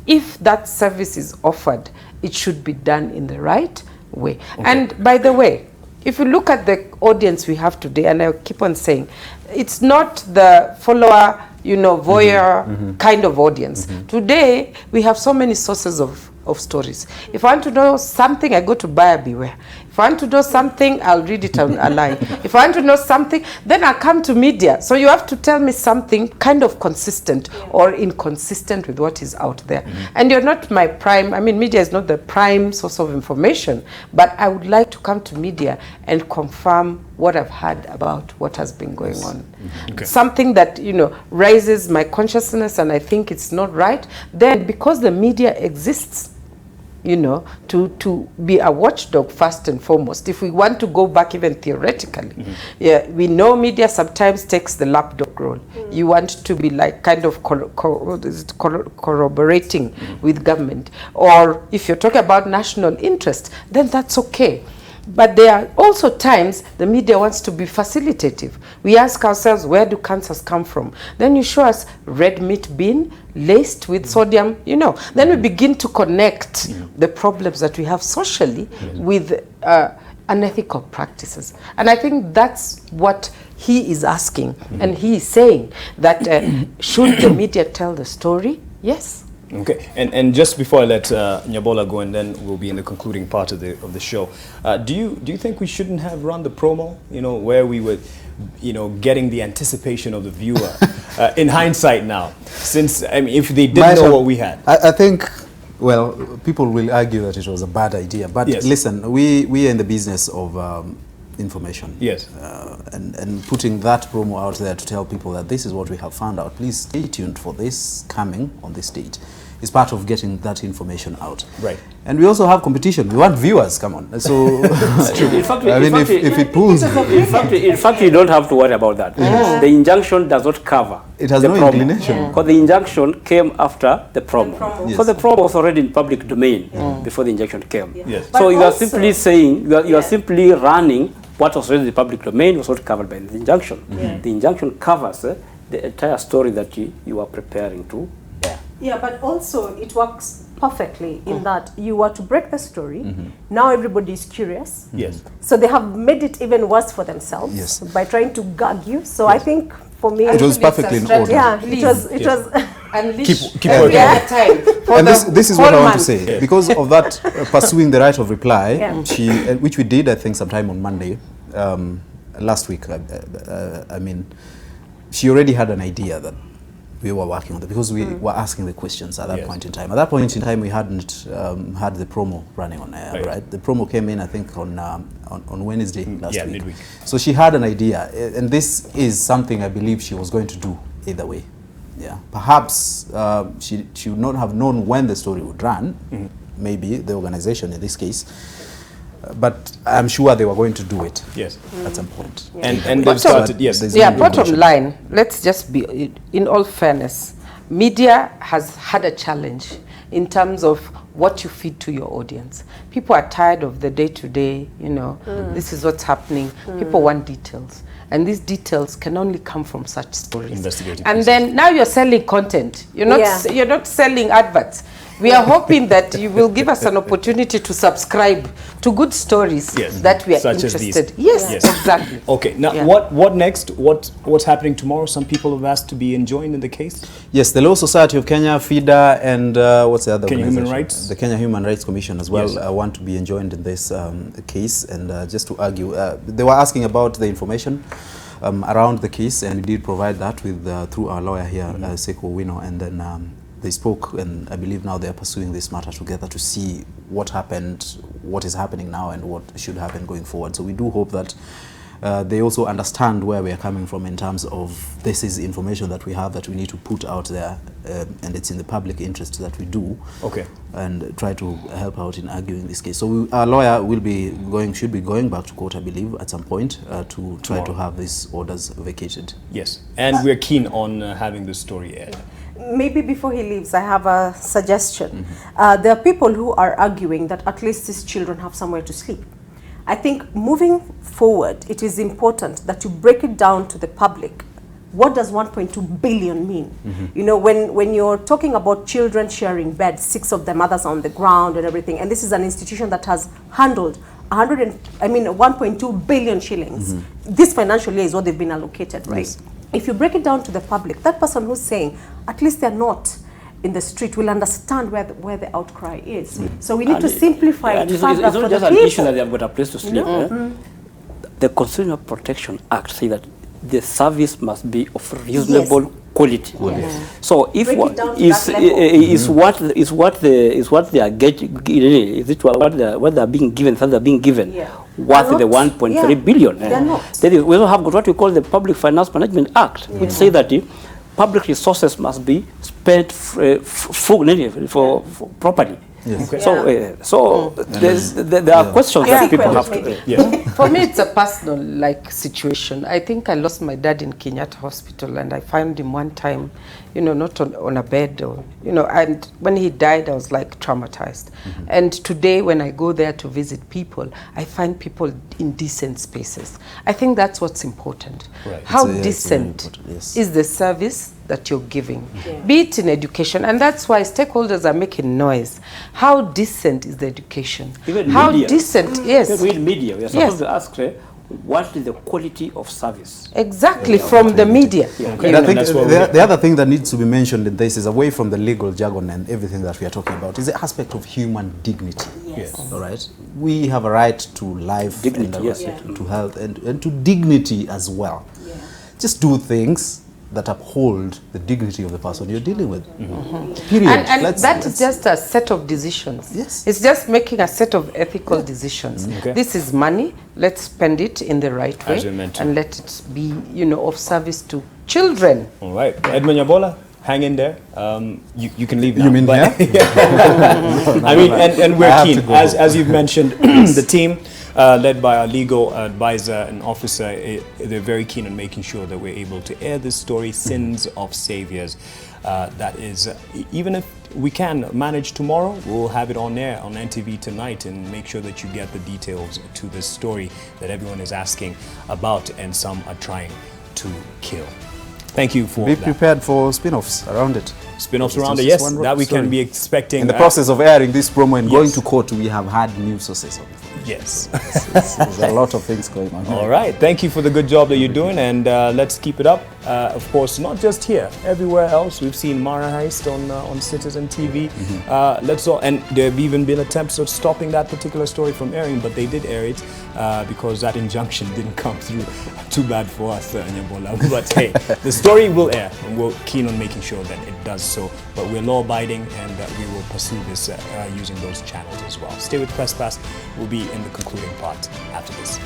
if that service is offered, it should be done in the right way. And by the way, if you look at the audience we have today, and I keep on saying, it's not the follower, voyeur kind of audience. Today, we have so many sources of stories. If I want to know something, I go to Buyer Beware. If I want to know something, I'll read it online. If I want to know something, then I come to media. So you have to tell me something kind of consistent or inconsistent with what is out there. And you're not my prime, media is not the prime source of information, but I would like to come to media and confirm what I've heard about what has been going on. Something that, raises my consciousness and I think it's not right, then because the media exists, to be a watchdog first and foremost. If we want to go back even theoretically, we know media sometimes takes the lapdog role. You want to be like kind of corroborating with government. Or if you're talking about national interest, then that's okay. But there are also times the media wants to be facilitative. We ask ourselves, where do cancers come from? Then you show us red meat bean laced with sodium, Then we begin to connect the problems that we have socially with unethical practices. And I think that's what he is asking. And he is saying that should the media tell the story? Yes. Okay, and just before I let Nyabola go, and then we'll be in the concluding part of the show. Do you think we shouldn't have run the promo? Where we were, getting the anticipation of the viewer. In hindsight now, since if they didn't know what we had, I think. Well, people will argue that it was a bad idea, but listen, we are in the business of information. Yes. And putting that promo out there to tell people that this is what we have found out. Please stay tuned for this coming on this date. It's part of getting that information out. Right. And we also have competition. We want viewers, come on. So, in fact, if it pulls... In fact, you don't have to worry about that. The injunction does not cover it has the no promo. inclination. Because the injunction came after the promo. So the promo was already in public domain before the injunction came. Yes. So you are simply saying, you are simply running what was already in the public domain was not covered by the injunction. The injunction covers the entire story that you are preparing to. Yeah, but also it works perfectly in that you were to break the story. Now everybody is curious. Yes. So they have made it even worse for themselves by trying to gag you. So I think for me, it was perfectly in order. Yeah, it was. Keep working. Time. And this is what I want to say. Because of that, pursuing the right of reply, which we did, I think, sometime on Monday, last week. She already had an idea that we were working on it because we were asking the questions at that point in time. At that point in time, we hadn't had the promo running on air, right? The promo came in, I think, on Wednesday last week. Midweek. So she had an idea, and this is something I believe she was going to do either way. Yeah, perhaps she would not have known when the story would run, maybe the organization in this case. But I'm sure they were going to do it. Yes, at some point. And they've started. Yes. Bottom line. Let's just be, in all fairness, media has had a challenge in terms of what you feed to your audience. People are tired of the day-to-day. This is what's happening. People want details, and these details can only come from such stories. Investigative. And then now you're selling content. You're not selling adverts. We are hoping that you will give us an opportunity to subscribe to good stories that we are such interested. As these. Yes, exactly. Okay, now what next? What's happening tomorrow? Some people have asked to be enjoined in the case. Yes, the Law Society of Kenya, FIDA, and what's the other Kenya organization? Human Rights? The Kenya Human Rights Commission as well want to be enjoined in this case. And just to argue, they were asking about the information around the case, and we did provide that with through our lawyer here, Seko Wino, and then they spoke, and I believe now they are pursuing this matter together to see what happened, what is happening now, and what should happen going forward. So we do hope that they also understand where we are coming from in terms of this is information that we have that we need to put out there, and it's in the public interest that we do. Okay. And try to help out in arguing this case. So our lawyer should be going back to court, I believe, at some point to try to have these orders vacated. Yes, and we're keen on having this story aired. Maybe before he leaves, I have a suggestion. There are people who are arguing that at least these children have somewhere to sleep. I think moving forward, it is important that you break it down to the public. What does 1.2 billion mean? You know, when you're talking about children sharing beds, 6 of them, others on the ground and everything, and this is an institution that has handled 1.2 billion shillings. This financial year is what they've been allocated, right? Yes. If you break it down to the public, that person who's saying, at least they're not in the street, will understand where the outcry is. So we need to simplify it It's further not for just the an people. issue that they have got a place to sleep. The Consumer Protection Act says that the service must be of reasonable quality. So if what they are getting, is it what they are being given, worth the 1.3 billion? Then we also have got what we call the Public Finance Management Act, which says that public resources must be spent for properly. Yes. Okay. So there are questions that people have to. For me, it's a personal situation. I think I lost my dad in Kenyatta Hospital, and I found him one time, not on a bed, or and when he died, I was like traumatized. And today, when I go there to visit people, I find people in decent spaces. I think that's what's important. Right. How decent is the service that you're giving, be it in education, and that's why stakeholders are making noise. How decent is the education? Even how media. Decent, yes. Even with media, we are supposed to ask, what is the quality of service? Exactly, from the media. And I think the other thing that needs to be mentioned in this is, away from the legal jargon and everything that we are talking about, is the aspect of human dignity. Yes. All right. We have a right to life, dignity, and to health, and to dignity as well. Just do things that uphold the dignity of the person you're dealing with. Period. And that is just a set of decisions. Yes. It's just making a set of ethical decisions. This is money. Let's spend it in the right way, and let it be, of service to children. All right. Edmund Yabola, hang in there. You can leave now. You mean here? I mean, and we're keen. As you've mentioned, the team, led by our legal advisor and officer, they're very keen on making sure that we're able to air this story, Sins of Saviors. That is, even if we can manage tomorrow, we'll have it on air on NTV tonight, and make sure that you get the details to this story that everyone is asking about and some are trying to kill. Thank you for that. Be prepared for spin-offs around it. Spin-offs around it, yes, that we can be expecting. In the process of airing this promo and going to court, we have had news sources on it. Yes. There's a lot of things going on. All right. Thank you for the good job that you're doing, and let's keep it up. Of course, not just here, everywhere else. We've seen Mara Heist on Citizen TV. Let's all, and there have even been attempts of stopping that particular story from airing, but they did air it because that injunction didn't come through. Too bad for us, Nyabola. But hey, the story will air, and we're keen on making sure that it does so. But we're law-abiding, and we will pursue this using those channels as well. Stay with Press Pass. We'll be in the concluding part after this.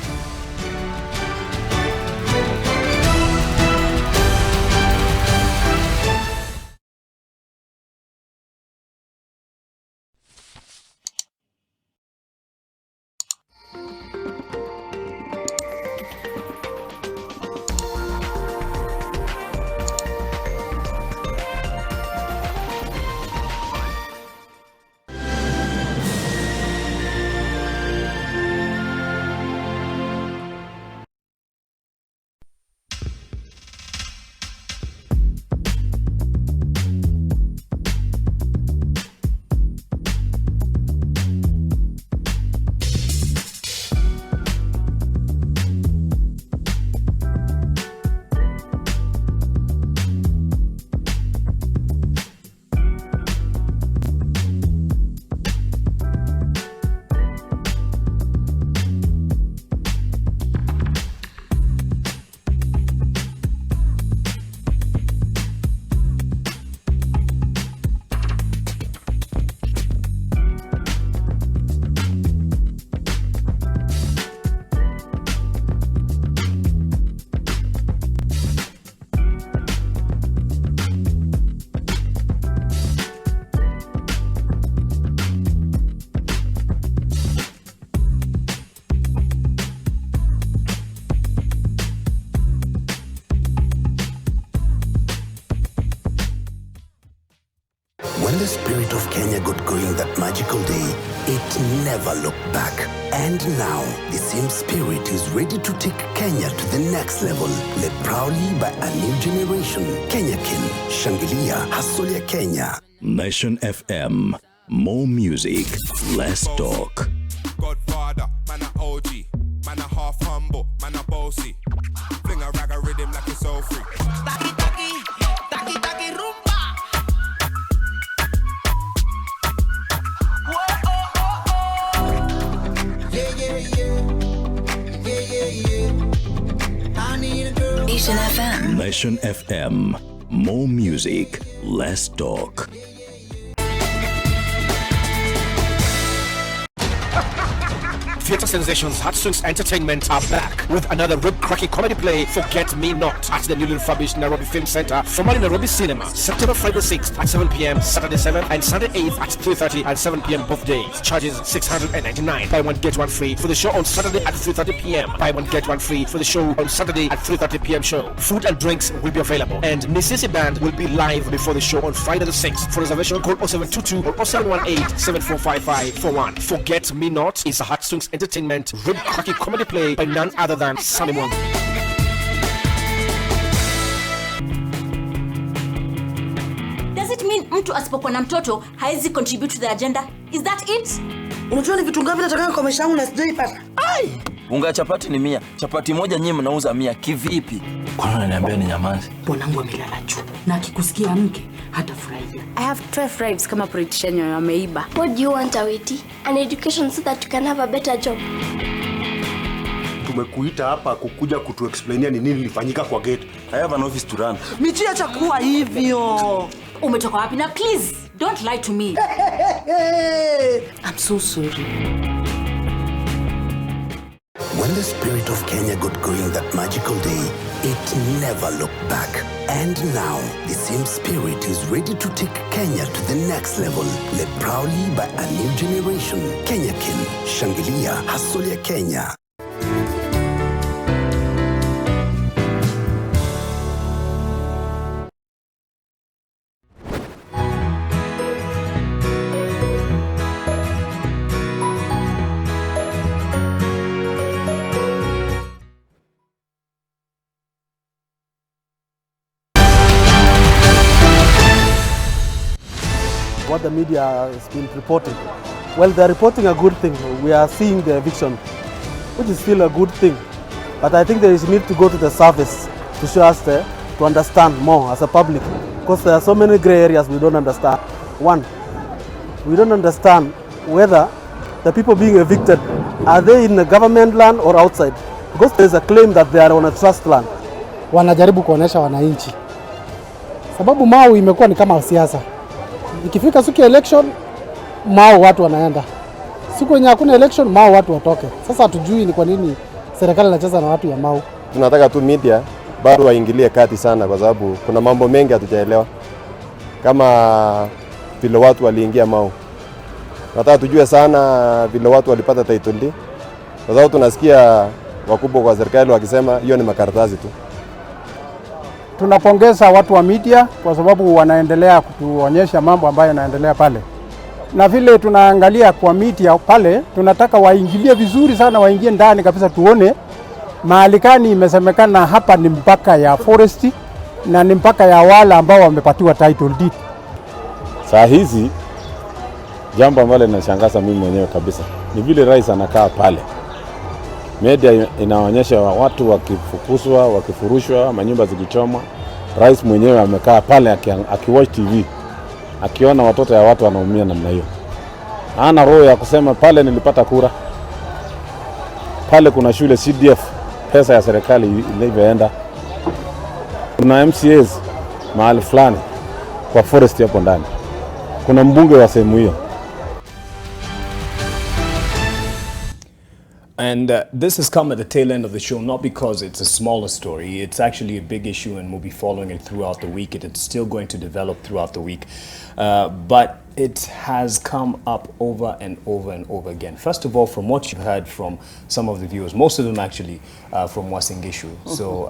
the spirit of Kenya got going that magical day, it never looked back. And now, the same spirit is ready to take Kenya to the next level, led proudly by a new generation. Kenya Kin, Shangilia, Hustle ya Kenya. Nation FM. More music, less talk. Godfather, man a OG, man a half humble, man a bossy. Fling a rag a rhythm like it's all free. Taki taki, taki taki rumba. Whoa, oh, oh, oh. Yeah, yeah, yeah. Yeah, yeah, yeah. I need a girl. Nation FM. Nation FM. More music, less talk. Theatre Sensations Heartstrings Entertainment are back with another rib-cracking comedy play, Forget Me Not, at the newly refurbished Nairobi Film Centre, formerly Nairobi Cinema, September Friday 6th at 7 p.m, Saturday 7th and Sunday 8th at 3:30 and 7 p.m. both days. Charges 699. Buy one, get one free for the show on Saturday at 3:30 p.m. Buy one, get one free for the show on Saturday at 3:30 p.m. show. Food and drinks will be available, and Nisisi Band will be live before the show on Friday the 6th. For reservation, call 0722 or 0718-745541. Forget Me Not is a Heartstrings Entertainment rib-cracking comedy play by none other than Sammy Mwangi. Does it mean mtu asipokuwa na mtoto haizi contribute to the agenda? Is that it? Unajua ni vitu ngapi nataka kwa maisha yangu na sijaipata? Ai! Unga ya chapati ni 100. Chapati moja nyinyi mnauza 100 kivipi? Kwa nini unaniambia ni nyamazi? Bwanangu amelala juu na akikusikia mke hatafurahia. I have 12 rights kama politician ameiba. What do you want, Awiti? An education so that you can have a better job. Tumekuita hapa kukuja kutuexplainia ni nini lifanyika kwa gate. I have an office to run. Michi acha kuwa hivyo. Umetoka wapi na please don't lie to me. I'm so sorry. When the spirit of Kenya got going that magical day, it never looked back. And now, the same spirit is ready to take Kenya to the next level, led proudly by a new generation. Kenya Kin, Shangilia, Hustle ya Kenya. What the media has been reporting. Well, they're reporting a good thing. We are seeing the eviction, which is still a good thing. But I think there is need to go to the surface to show us to understand more as a public. Because there are so many gray areas we don't understand. One, we don't understand whether the people being evicted, are they in the government land or outside? Because there is a claim that they are on a trust land. Wanajaribu kuonesha wananchi. Sababu Mau imekuwa ni kama siasa. Ikifika siku ya election, Mau watu wanaenda. Siku yenye hakuna election, Mau watu watoke. Sasa hatujui ni kwa nini serikali inacheza na watu ya Mau. Tunataka tu media bado waingilie kati sana, kwa sababu kuna mambo mengi hatujaelewa. Kama vile watu waliingia Mau. Nataka tujue sana vile watu walipata title deed. Kwa sababu tunasikia wakubwa kwa serikali wakisema hiyo ni makaratasi tu. Tunapongeza watu wa media kwa sababu wanaendelea kutuonyesha mambo ambayo yanaendelea pale. Na vile tunaangalia kwa media pale, tunataka waingilie vizuri sana, waingie ndani kabisa tuone mahali gani imesemekana hapa ni mpaka ya forest na ni mpaka ya wale ambao wamepatiwa title deed. Saa hizi jambo ambalo linashangaza mimi mwenyewe kabisa ni vile rais anakaa pale. Media inaonyesha watu wakifukuzwa, wakifurushwa, manyumba zikichomwa. Rais mwenyewe amekaa pale akiwatch TV, akiona watoto ya watu wanaumia namna hiyo. Hana roho ya kusema pale nilipata kura. Pale kuna shule CDF, pesa ya serikali ilivyoenda. Kuna MCAs mahali fulani kwa forest hapo ndani. Kuna mbunge wa sehemu hiyo. And this has come at the tail end of the show, not because it's a smaller story. It's actually a big issue and we'll be following it throughout the week. It's still going to develop throughout the week. But it has come up over and over and over again. First of all, from what you've heard from some of the viewers, most of them actually from Wasingishu. So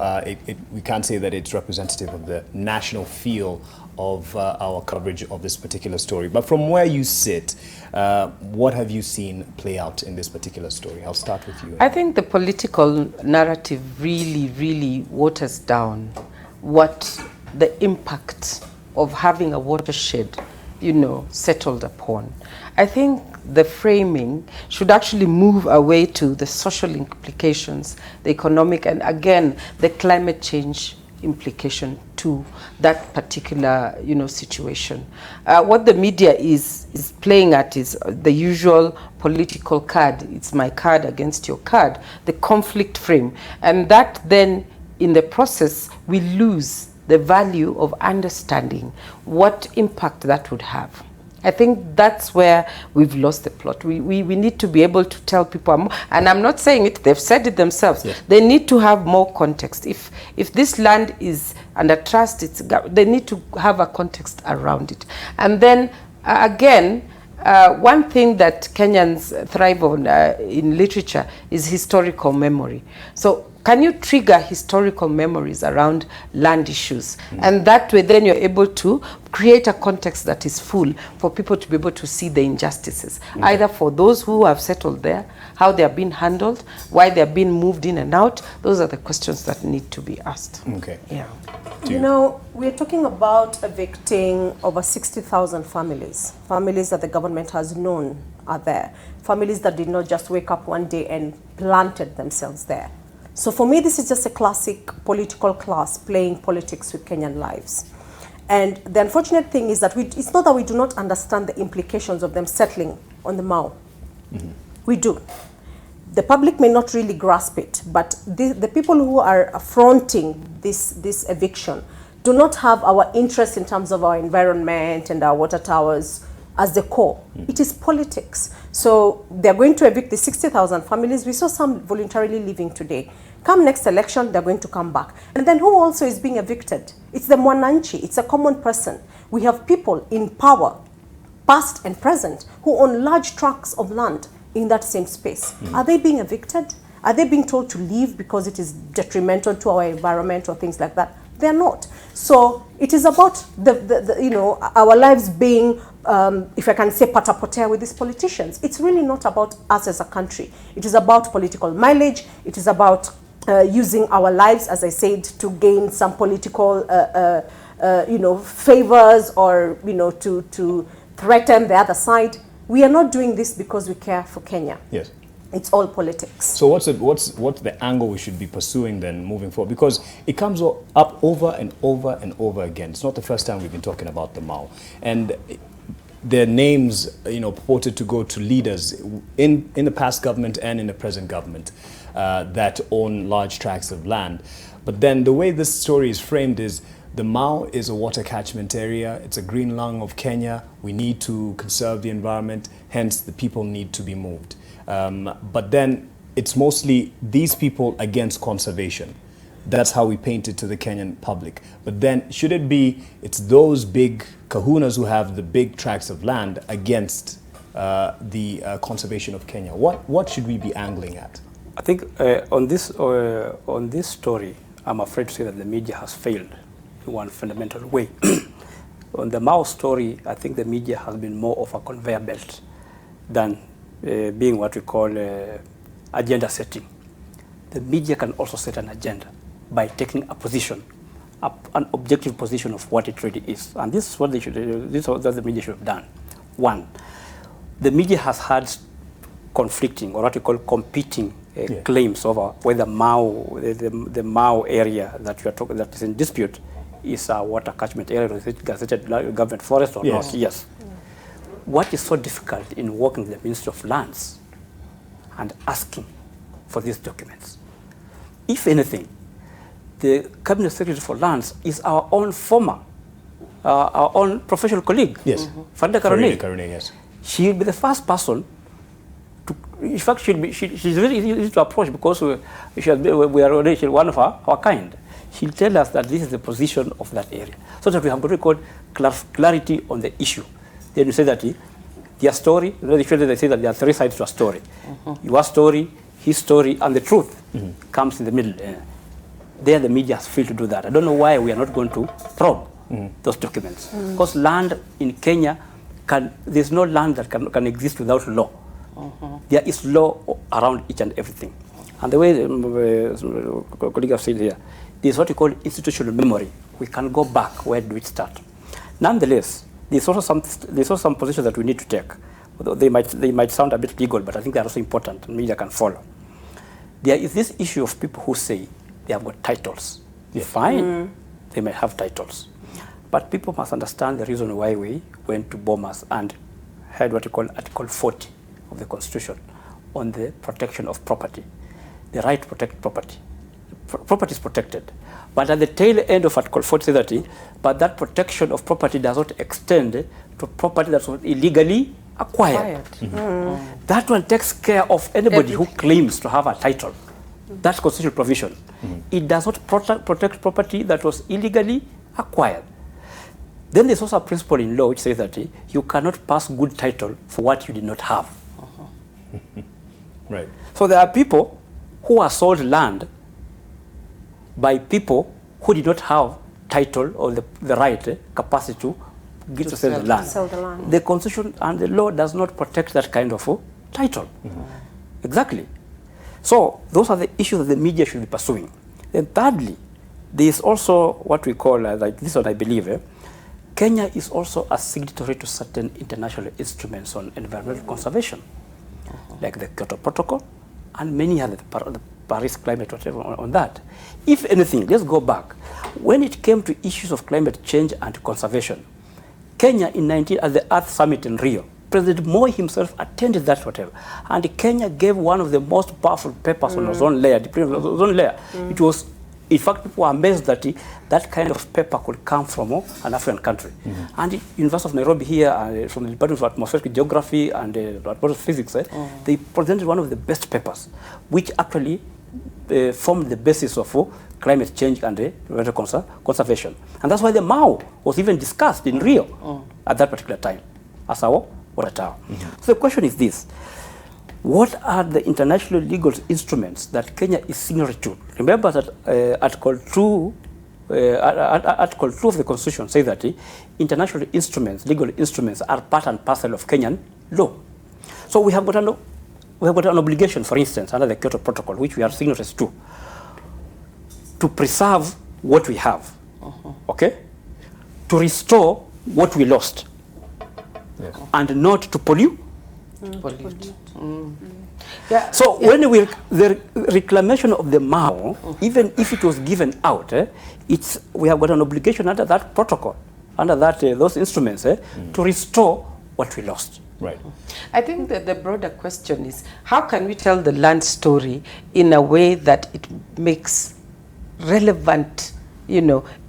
we can't say that it's representative of the national feel of our coverage of this particular story. But from where you sit, what have you seen play out in this particular story? I'll start with you. I think the political narrative really waters down what the impact of having a watershed, settled upon. I think the framing should actually move away to the social implications, the economic, and again, the climate change implication to that particular, situation. What the media is playing at is the usual political card. It's my card against your card, the conflict frame. And that then, in the process, we lose the value of understanding what impact that would have. I think that's where we've lost the plot. We need to be able to tell people, and I'm not saying it, they've said it themselves, yes. They need to have more context. If this land is under trust, they need to have a context around it. And then, again, one thing that Kenyans thrive on in literature is historical memory. So can you trigger historical memories around land issues? And that way then you're able to create a context that is full for people to be able to see the injustices, either for those who have settled there, how they are being handled, why they are being moved in and out. Those are the questions that need to be asked. Okay. Yeah. We're talking about evicting over 60,000 families that the government has known are there, families that did not just wake up one day and planted themselves there. So for me, this is just a classic political class playing politics with Kenyan lives. And the unfortunate thing is that it's not that we do not understand the implications of them settling on the Mau. We do. The public may not really grasp it, but the people who are fronting this eviction do not have our interest in terms of our environment and our water towers as the core. It is politics. So they're going to evict the 60,000 families. We saw some voluntarily leaving today. Come next election, they're going to come back. And then who also is being evicted? It's the Mwananchi. It's a common person. We have people in power, past and present, who own large tracts of land in that same space. Are they being evicted? Are they being told to leave because it is detrimental to our environment or things like that? They're not. So it is about our lives being, if I can say, pata-potea with these politicians. It's really not about us as a country. It is about political mileage. It is about using our lives, as I said, to gain some political, favors or to threaten the other side. We are not doing this because we care for Kenya. Yes. It's all politics. So what's the angle we should be pursuing then moving forward? Because it comes up over and over and over again. It's not the first time we've been talking about the Mau. And their names, purported to go to leaders in the past government and in the present government that own large tracts of land. But then the way this story is framed is the Mau is a water catchment area. It's a green lung of Kenya. We need to conserve the environment. Hence, the people need to be moved. But then it's mostly these people against conservation. That's how we paint it to the Kenyan public. But then should it be, it's those big kahunas who have the big tracts of land against the conservation of Kenya? What should we be angling at? I think on this story, I'm afraid to say that the media has failed in one fundamental way. On the Mau story, I think the media has been more of a conveyor belt than being what we call agenda setting. The media can also set an agenda by taking a position, an objective position of what it really is. And this is what this is what the media should have done. One, the media has had conflicting, or what we call competing claims over whether Mau, the Mau area that you are talking, that is in dispute, is a water catchment area, or is it gazetted government forest or not? Yes. What is so difficult in working with the Ministry of Lands and asking for these documents? If anything, the Cabinet Secretary for Lands is our own former, our own professional colleague. Yes. Farida Karone. Yes. She will be the first person to, in fact, she's really easy to approach because we are already one of our kind. She'll tell us that this is the position of that area, so that we have what we call clarity on the issue. Then you say that their story, usually they say that there are three sides to a story. Your story, his story, and the truth comes in the middle. There the media has failed to do that. I don't know why we are not going to probe those documents. Because land in Kenya, there's no land that can exist without law. There is law around each and everything. And the way the colleague has said here, this is what we call institutional memory. We can go back. Where do we start? Nonetheless, there's also some positions that we need to take. Although they might sound a bit legal, but I think they're also important, and media can follow. There is this issue of people who say they have got titles. Fine, they may have titles. But people must understand the reason why we went to Bomas and had what we call Article 40 of the Constitution on the protection of property. The right to protect property. Property is protected. But at the tail end of Article 40 says that, but that protection of property does not extend to property that was illegally acquired. That one takes care of anybody who claims to have a title. That's constitutional provision. It does not protect property that was illegally acquired. Then there's also a principle in law which says that you cannot pass good title for what you did not have. Right. So there are people who are sold land by people who did not have title or the right capacity to get to sell the land. The Constitution and the law does not protect that kind of title. Exactly. So those are the issues that the media should be pursuing. Then thirdly, there is also what we call, like this one I believe, Kenya is also a signatory to certain international instruments on environmental conservation, like the Kyoto Protocol and many other, the Paris climate, whatever on that. If anything, let's go back. When it came to issues of climate change and conservation, Kenya at the Earth Summit in Rio, President Moi himself attended that whatever, and Kenya gave one of the most powerful papers on ozone layer, the ozone layer. It was, in fact, people were amazed that that kind of paper could come from an African country. And the University of Nairobi here, from the Department of Atmospheric Geography and Atmospheric Physics, they presented one of the best papers, which actually formed the basis of climate change and environmental conservation. And that's why the Mao was even discussed in Rio at that particular time as our water tower. So the question is this: what are the international legal instruments that Kenya is signatory to? Remember that Article 2 of the Constitution says that international instruments, legal instruments, are part and parcel of Kenyan law. So we have got an obligation, for instance, under the Kyoto Protocol, which we are signatories to preserve what we have, okay? To restore what we lost, and not to pollute. Yeah. So when the reclamation of the Mao, even if it was given out, we have got an obligation under that protocol, under that those instruments, to restore what we lost. Right. I think that the broader question is, how can we tell the land story in a way that it makes relevant,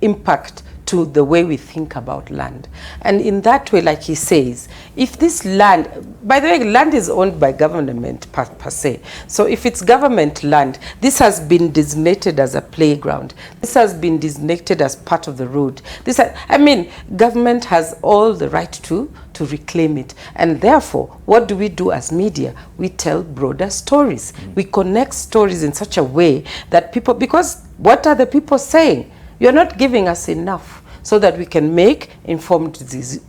impact to the way we think about land? And in that way, like he says, if this land, by the way, land is owned by government per se. So if it's government land, this has been designated as a playground. This has been designated as part of the road. Government has all the right to reclaim it. And therefore, what do we do as media? We tell broader stories. We connect stories in such a way that people, because what are the people saying? You're not giving us enough so that we can make informed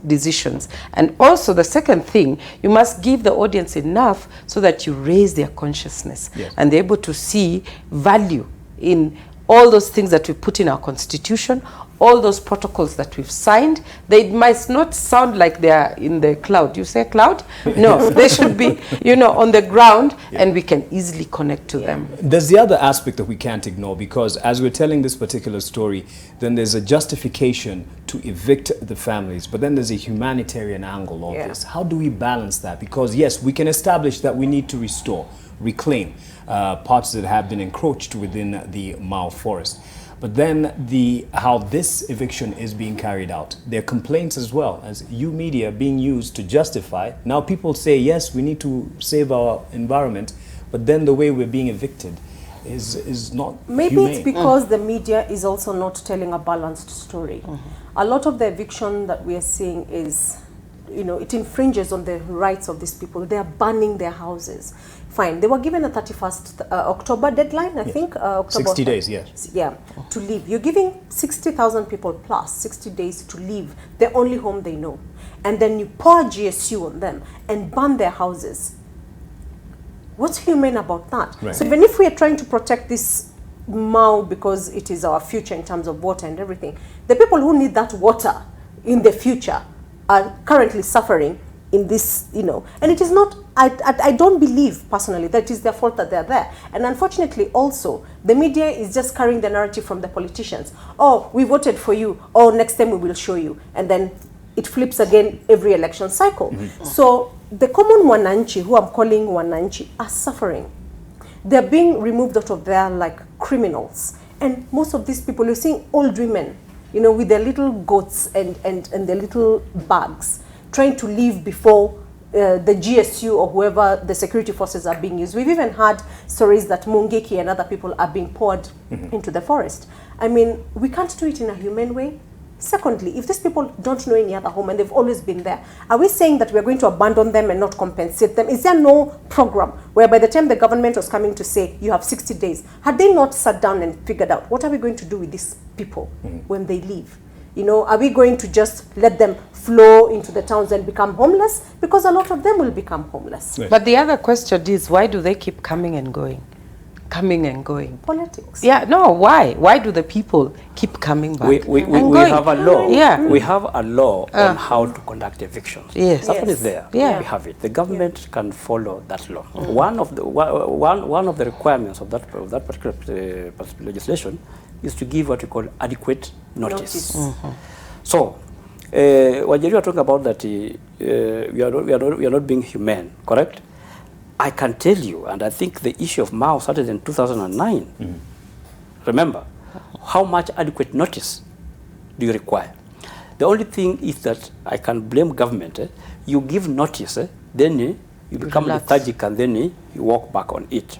decisions. And also the second thing, you must give the audience enough so that you raise their consciousness and they're able to see value in all those things that we put in our constitution, all those protocols that we've signed. They might not sound like they are in the cloud. You say cloud? No, they should be, on the ground, and we can easily connect to them. There's the other aspect that we can't ignore, because as we're telling this particular story, then there's a justification to evict the families, but then there's a humanitarian angle of this. How do we balance that? Because yes, we can establish that we need to restore, reclaim parts that have been encroached within the Mao forest. But then how this eviction is being carried out, there are complaints as well as you media being used to justify. Now people say, yes, we need to save our environment, but then the way we're being evicted is not Maybe humane. It's because the media is also not telling a balanced story. A lot of the eviction that we are seeing is it infringes on the rights of these people. They are burning their houses. Fine. They were given a 31st October deadline, I think. October 60 days, yes. Yeah, to leave. You're giving 60,000 people plus 60 days to leave the only home they know. And then you pour GSU on them and burn their houses. What's humane about that? Right. So even if we are trying to protect this Mau because it is our future in terms of water and everything, the people who need that water in the future are currently suffering in this, and it is not, I don't believe personally that it is their fault that they're there. And unfortunately also, the media is just carrying the narrative from the politicians. Oh, we voted for you. Oh, next time we will show you. And then it flips again every election cycle. So the common Wananchi, who I'm calling Wananchi, are suffering. They're being removed out of there like criminals. And most of these people, you're seeing old women, with their little goats and their little bags, trying to leave before the GSU or whoever the security forces are being used. We've even had stories that Mungeki and other people are being poured into the forest. I mean, we can't do it in a humane way. Secondly, if these people don't know any other home and they've always been there, are we saying that we're going to abandon them and not compensate them? Is there no program where by the time the government was coming to say you have 60 days, had they not sat down and figured out what are we going to do with these people when they leave? Are we going to just let them flow into the towns and become homeless? Because a lot of them will become homeless. But the other question is, why do they keep coming and going? Coming and going. Politics. Yeah, no, why? Why do the people keep coming back? We have a law. Yeah. We have a law on how to conduct evictions. Yes. That one is there. Yeah. We have it. The government can follow that law. One of the requirements of that particular legislation is to give what we call adequate notice. So, when you are talking about that, we are not being humane, correct? I can tell you, and I think the issue of Mao started in 2009. Remember, how much adequate notice do you require? The only thing is that I can blame government. You give notice, then you become lethargic, and then you walk back on it.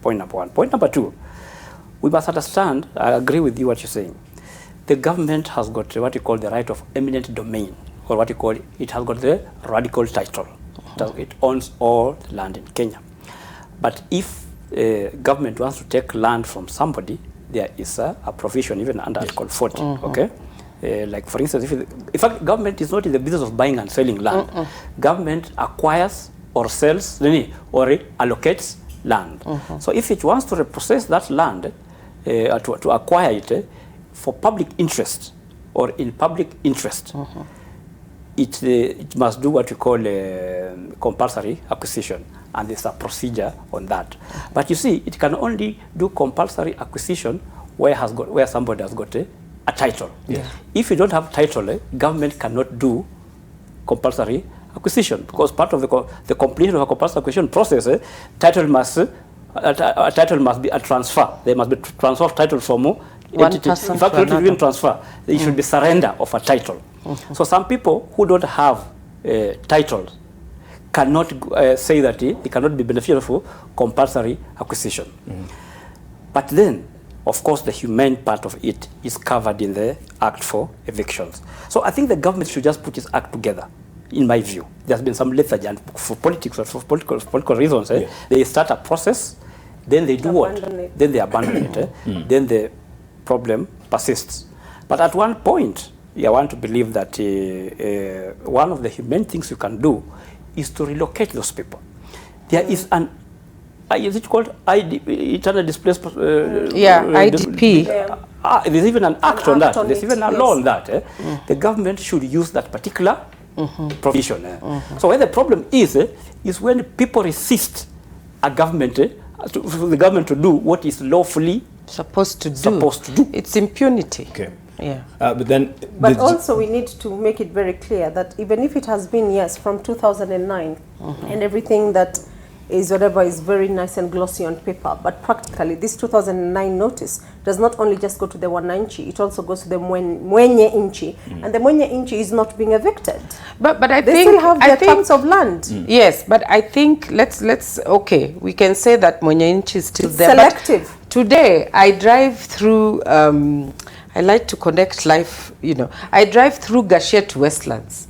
Point number one. Point number two, we must understand, I agree with you what you're saying. The government has got what you call the right of eminent domain, or what you call, it has got the radical title. It owns all the land in Kenya. But if government wants to take land from somebody, there is a provision even under Article 40, okay? Like for instance, in fact, government is not in the business of buying and selling land. Government acquires or sells or allocates land. So if it wants to repossess that land, to acquire it for public interest or in public interest, it must do what we call compulsory acquisition, and there's a procedure on that. But you see, it can only do compulsory acquisition where somebody has got a title. Yeah. If you don't have title, government cannot do compulsory acquisition, because part of the completion of a compulsory acquisition process, title must be a transfer. There must be transfer of title from one entity. In fact, not even transfer. There should be surrender of a title. So some people who don't have titles cannot say that they cannot be beneficial for compulsory acquisition. But then, of course, the humane part of it is covered in the Act for Evictions. So I think the government should just put its act together, in my view. There's been some lethargy, and for politics or for political reasons, they start a process, then they do what? Then they abandon it. Then the problem persists. But at one point, I want to believe that one of the humane things you can do is to relocate those people. There is an, is it called internal displaced? IDP. There's even an act on that. There's even a law on that. The government should use that particular provision. So where the problem is when people resist a government, for the government to do what is lawfully supposed to do. It's impunity. Okay. Yeah. But also we need to make it very clear that even if it has been, yes, from 2009, and everything that is whatever is very nice and glossy on paper, but practically this 2009 notice does not only just go to the Wananchi, it also goes to the Mwenye Inchi, and the Mwenye Inchi is not being evicted. But I they think still have their tracts of land. Yes, but I think let's okay, we can say that Mwenye Inchi is still there. Selective. But today I drive through. I like to connect life. I drive through Gashet Westlands,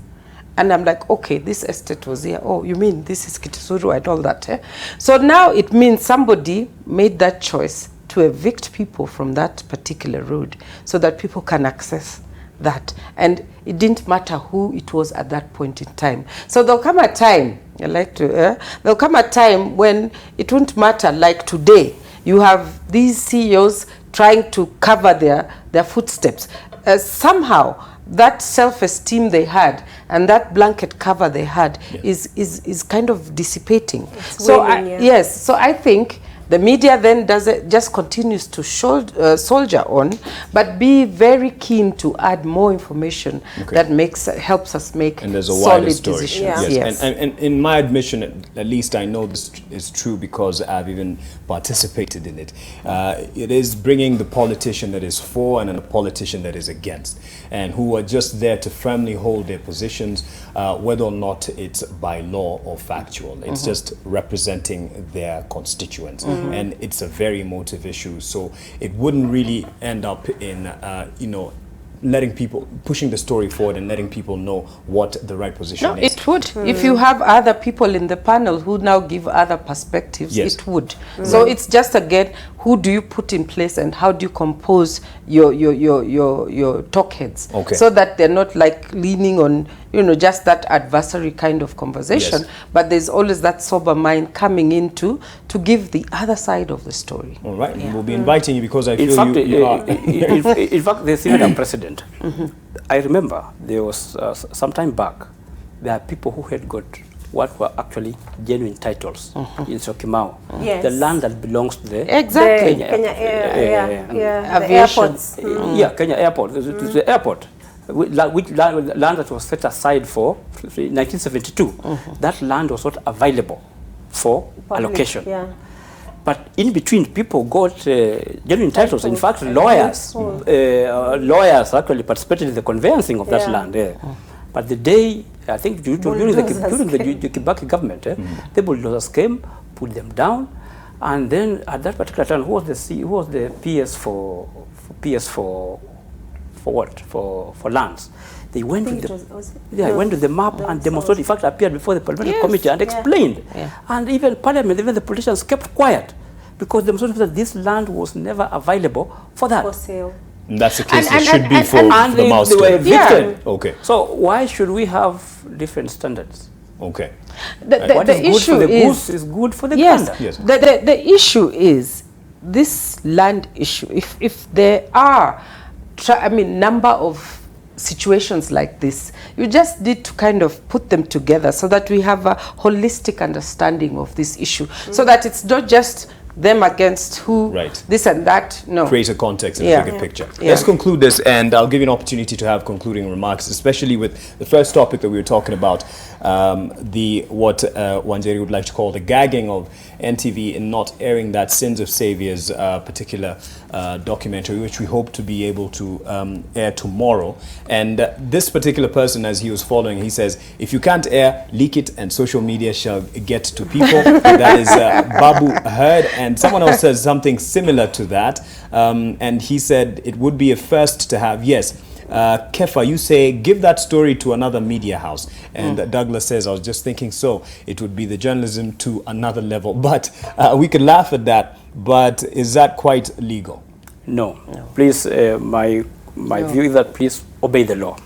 And I'm like, okay, this estate was here. Oh, you mean this is Kitisuru and all that. Eh? So now it means somebody made that choice to evict people from that particular road so that people can access that. And it didn't matter who it was at that point in time. So there'll come a time, there'll come a time when it won't matter, like today. You have these CEOs trying to cover their footsteps. Somehow, that self-esteem they had and that blanket cover they had is kind of dissipating. So yes, so I think the media then just continues to soldier on, but be very keen to add more information that helps us make and there's a solid wider story. decisions. Yes. And in my admission, at least I know this is true because I've even participated in it. It is bringing the politician that is for and a politician that is against, and who are just there to firmly hold their positions, whether or not it's by law or factual. It's just representing their constituents. And it's a very emotive issue, so it wouldn't really end up in pushing the story forward and letting people know what the right position is. It would. If you have other people in the panel who now give other perspectives, it would. So it's just, again, who do you put in place and how do you compose your talk heads so that they're not like leaning on just that adversary kind of conversation, but there's always that sober mind coming in to give the other side of the story. All right, we'll be inviting you because I feel you are. In fact, there's even a precedent. I remember there was some time back, there are people who had got what were actually genuine titles in Syokimau. The land that belongs to the Kenya airports. Kenya Airport. The airport, which land that was set aside for 1972. That land was not available for allocation. But in between, people got genuine titles. In fact, lawyers actually participated in the conveyancing of that land. But the day, I think during the Kibaki government, the bulldozers came, put them down, and then at that particular time, who was the PS for what? For lands. They went to the map and demonstrated. In fact, appeared before the parliamentary committee and explained. And even parliament, even the politicians kept quiet because demonstrated that this land was never available for that. For sale. And that's the case. It should be for the mouse. They were evicted. Okay. So why should we have different standards? Okay. The issue is good for the gander. Yes. The issue is this land issue. If there are number of situations like this, you just need to kind of put them together so that we have a holistic understanding of this issue, so that it's not just them against who, this and that. No. Create a context and a bigger picture. Let's conclude this, and I'll give you an opportunity to have concluding remarks, especially with the first topic that we were talking about, what Wanjeri would like to call the gagging of NTV in not airing that Sins of Saviors particular documentary, which we hope to be able to air tomorrow. And this particular person, as he was following, he says, if you can't air, leak it and social media shall get to people. That is Babu Heard. And someone else says something similar to that. And he said it would be a first to have, Kefa, you say, give that story to another media house. And Douglas says, I was just thinking it would be the journalism to another level. But we could laugh at that. But is that quite legal? No. Please, my view is that please obey the law.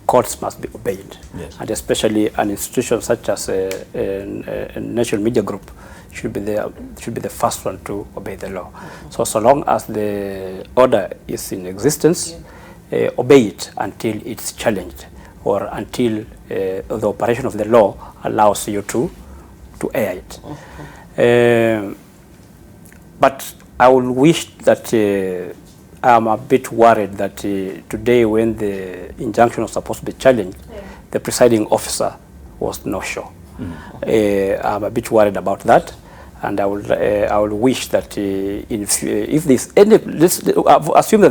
Courts must be obeyed. And especially an institution such as a national media group should be the first one to obey the law. So long as the order is in existence, obey it until it's challenged or until the operation of the law allows you to air it. But I would wish that I'm a bit worried that today, when the injunction was supposed to be challenged, the presiding officer was no show. I'm a bit worried about that, and I will wish that if there's any, assume that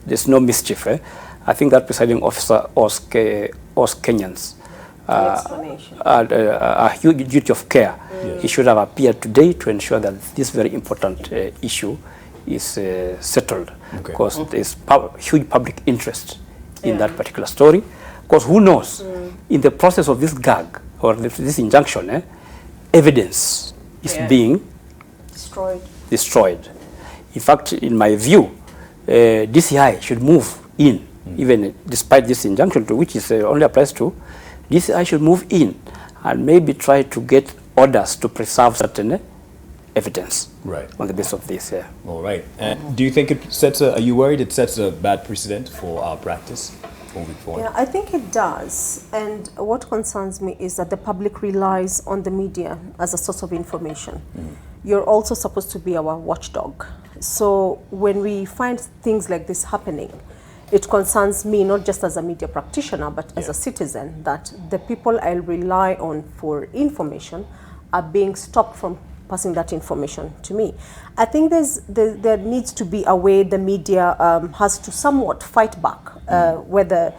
there's no mischief. I think that presiding officer owes Kenyans a huge duty of care. He should have appeared today to ensure that this very important issue is settled, because there's huge public interest in that particular story. Because who knows, in the process of this gag or this injunction, evidence is being destroyed. In fact, in my view, DCI should move in, even despite this injunction, to which it only applies to, DCI should move in and maybe try to get orders to preserve certain evidence on the basis of this. All right. Do you think it sets are you worried it sets a bad precedent for our practice moving forward? Yeah, I think it does. And what concerns me is that the public relies on the media as a source of information. You're also supposed to be our watchdog. So when we find things like this happening, it concerns me not just as a media practitioner, but as a citizen, that the people I rely on for information are being stopped from passing that information to me. I think there needs to be a way the media has to somewhat fight back, whether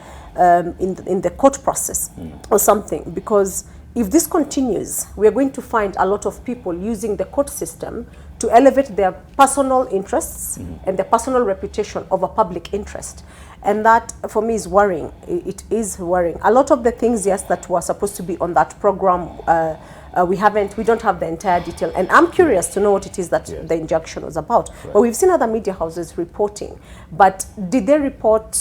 in the court process or something, because if this continues, we are going to find a lot of people using the court system to elevate their personal interests and their personal reputation over public interest. And that, for me, is worrying. It is worrying. A lot of the things, yes, that were supposed to be on that program, we don't have the entire detail. And I'm curious to know what it is that the injunction was about. But we've seen other media houses reporting. But did they report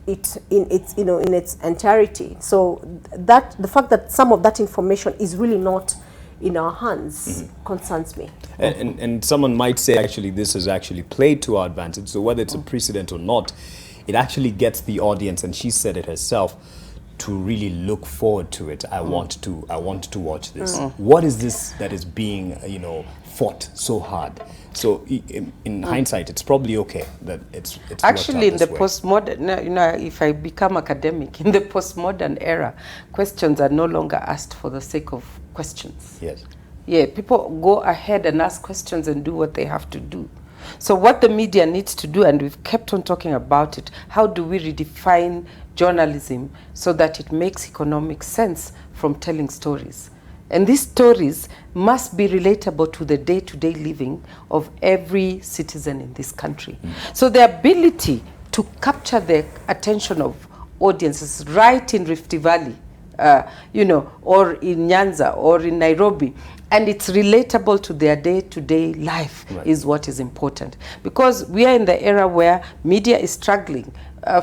it in its entirety? So that the fact that some of that information is really not in our hands concerns me. And someone might say, actually, this is actually played to our advantage. So whether it's a precedent or not, it actually gets the audience, and she said it herself, to really look forward to it. I want to watch this. What is this that is being, fought so hard? So in hindsight, it's probably okay that it's actually in the postmodern, if I become academic, in the postmodern era, questions are no longer asked for the sake of questions. Yes. Yeah, people go ahead and ask questions and do what they have to do. So what the media needs to do, and we've kept on talking about it, how do we redefine journalism so that it makes economic sense from telling stories? And these stories must be relatable to the day-to-day living of every citizen in this country. So the ability to capture the attention of audiences right in Rift Valley, or in Nyanza or in Nairobi, and it's relatable to their day-to-day life is what is important. Because we are in the era where media is struggling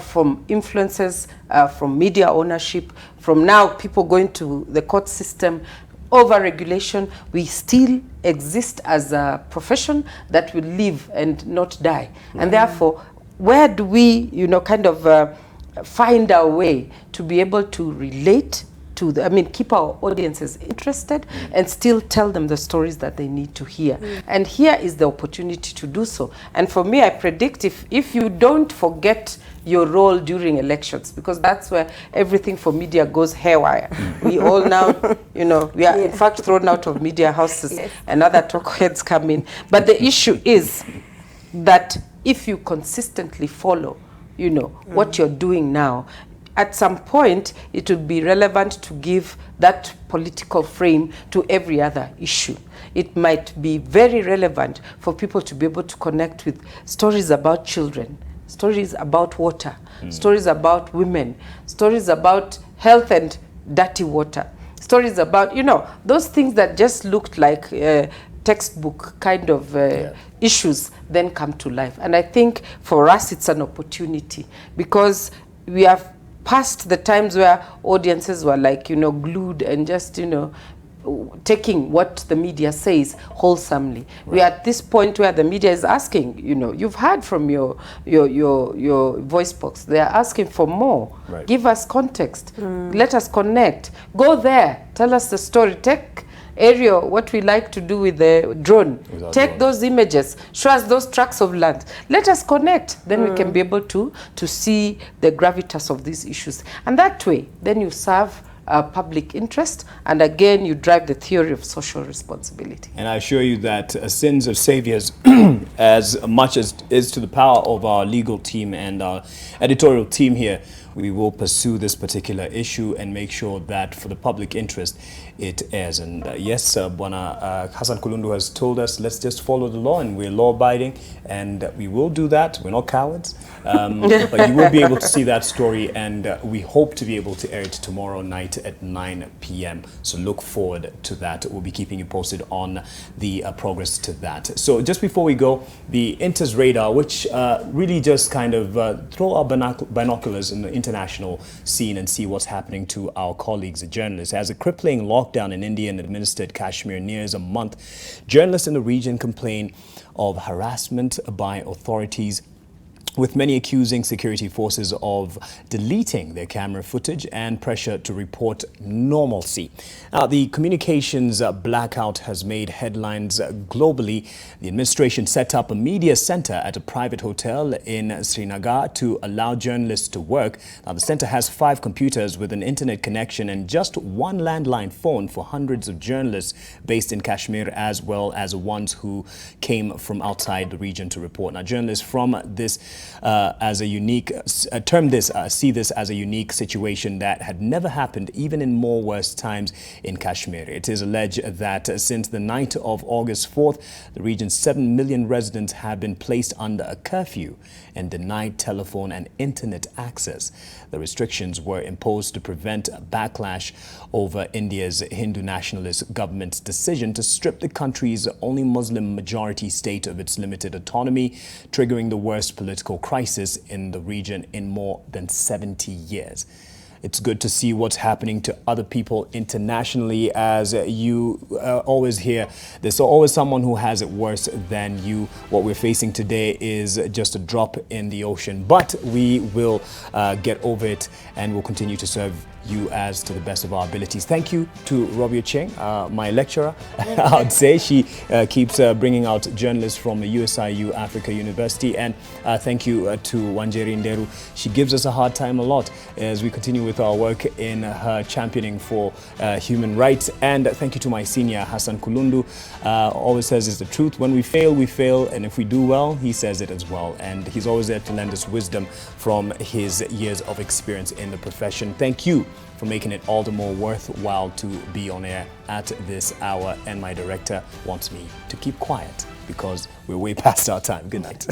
from influences, from media ownership, from now people going to the court system, over-regulation. We still exist as a profession that will live and not die. And therefore, where do we, find our way to be able to relate to keep our audiences interested and still tell them the stories that they need to hear. And here is the opportunity to do so. And for me, I predict if you don't forget your role during elections, because that's where everything for media goes haywire. We all now, we are in fact thrown out of media houses and other talk heads come in. But the issue is that if you consistently follow, what you're doing now, at some point, it would be relevant to give that political frame to every other issue. It might be very relevant for people to be able to connect with stories about children, stories about water, stories about women, stories about health and dirty water, stories about, those things that just looked like textbook kind of issues then come to life. And I think for us, it's an opportunity, because we have past the times where audiences were glued and just, taking what the media says wholesomely. We are at this point where the media is asking, you've heard from your voice box, they are asking for more. Give us context, let us connect. Go there, tell us the story. Take aerial, what we like to do with the drone. Take those images, show us those tracts of land. Let us connect. Then we can be able to see the gravitas of these issues. And that way, then you serve public interest, and again, you drive the theory of social responsibility. And I assure you that sins of saviors, as much as is to the power of our legal team and our editorial team here, we will pursue this particular issue and make sure that for the public interest it airs. And yes, Bwana Hassan Kulundu has told us, let's just follow the law, and we're law-abiding, and we will do that. We're not cowards. But you will be able to see that story, and we hope to be able to air it tomorrow night at 9 p.m. So look forward to that. We'll be keeping you posted on the progress to that. So just before we go, the Inter's radar, which really just kind of throw our binoculars in the international scene and see what's happening to our colleagues, the journalists. As a crippling lockdown in Indian-administered Kashmir nears a month, journalists in the region complain of harassment by authorities, with many accusing security forces of deleting their camera footage and pressure to report normalcy. Now, the communications blackout has made headlines globally. The administration set up a media center at a private hotel in Srinagar to allow journalists to work. Now, the center has 5 computers with an internet connection and just 1 landline phone for hundreds of journalists based in Kashmir, as well as ones who came from outside the region to report. Now, journalists from this as a unique, see this as a unique situation that had never happened even in more worse times in Kashmir. It is alleged that since the night of August 4th, the region's 7 million residents have been placed under a curfew and denied telephone and internet access. The restrictions were imposed to prevent backlash over India's Hindu nationalist government's decision to strip the country's only Muslim majority state of its limited autonomy, triggering the worst political crisis in the region in more than 70 years. It's good to see what's happening to other people internationally. As you always hear, there's always someone who has it worse than you. What we're facing today is just a drop in the ocean, but we will get over it, and we'll continue to serve you as to the best of our abilities. Thank you to Robbie Cheng, my lecturer. I'd say she keeps bringing out journalists from USIU Africa University, and thank you to Wanjeri Nderu. She gives us a hard time a lot as we continue with our work in her championing for human rights. And thank you to my senior, Hassan Kulundu. Always says it's the truth. When we fail, and if we do well, he says it as well. And he's always there to lend us wisdom from his years of experience in the profession. Thank you for making it all the more worthwhile to be on air at this hour. And my director wants me to keep quiet because we're way past our time. Good night.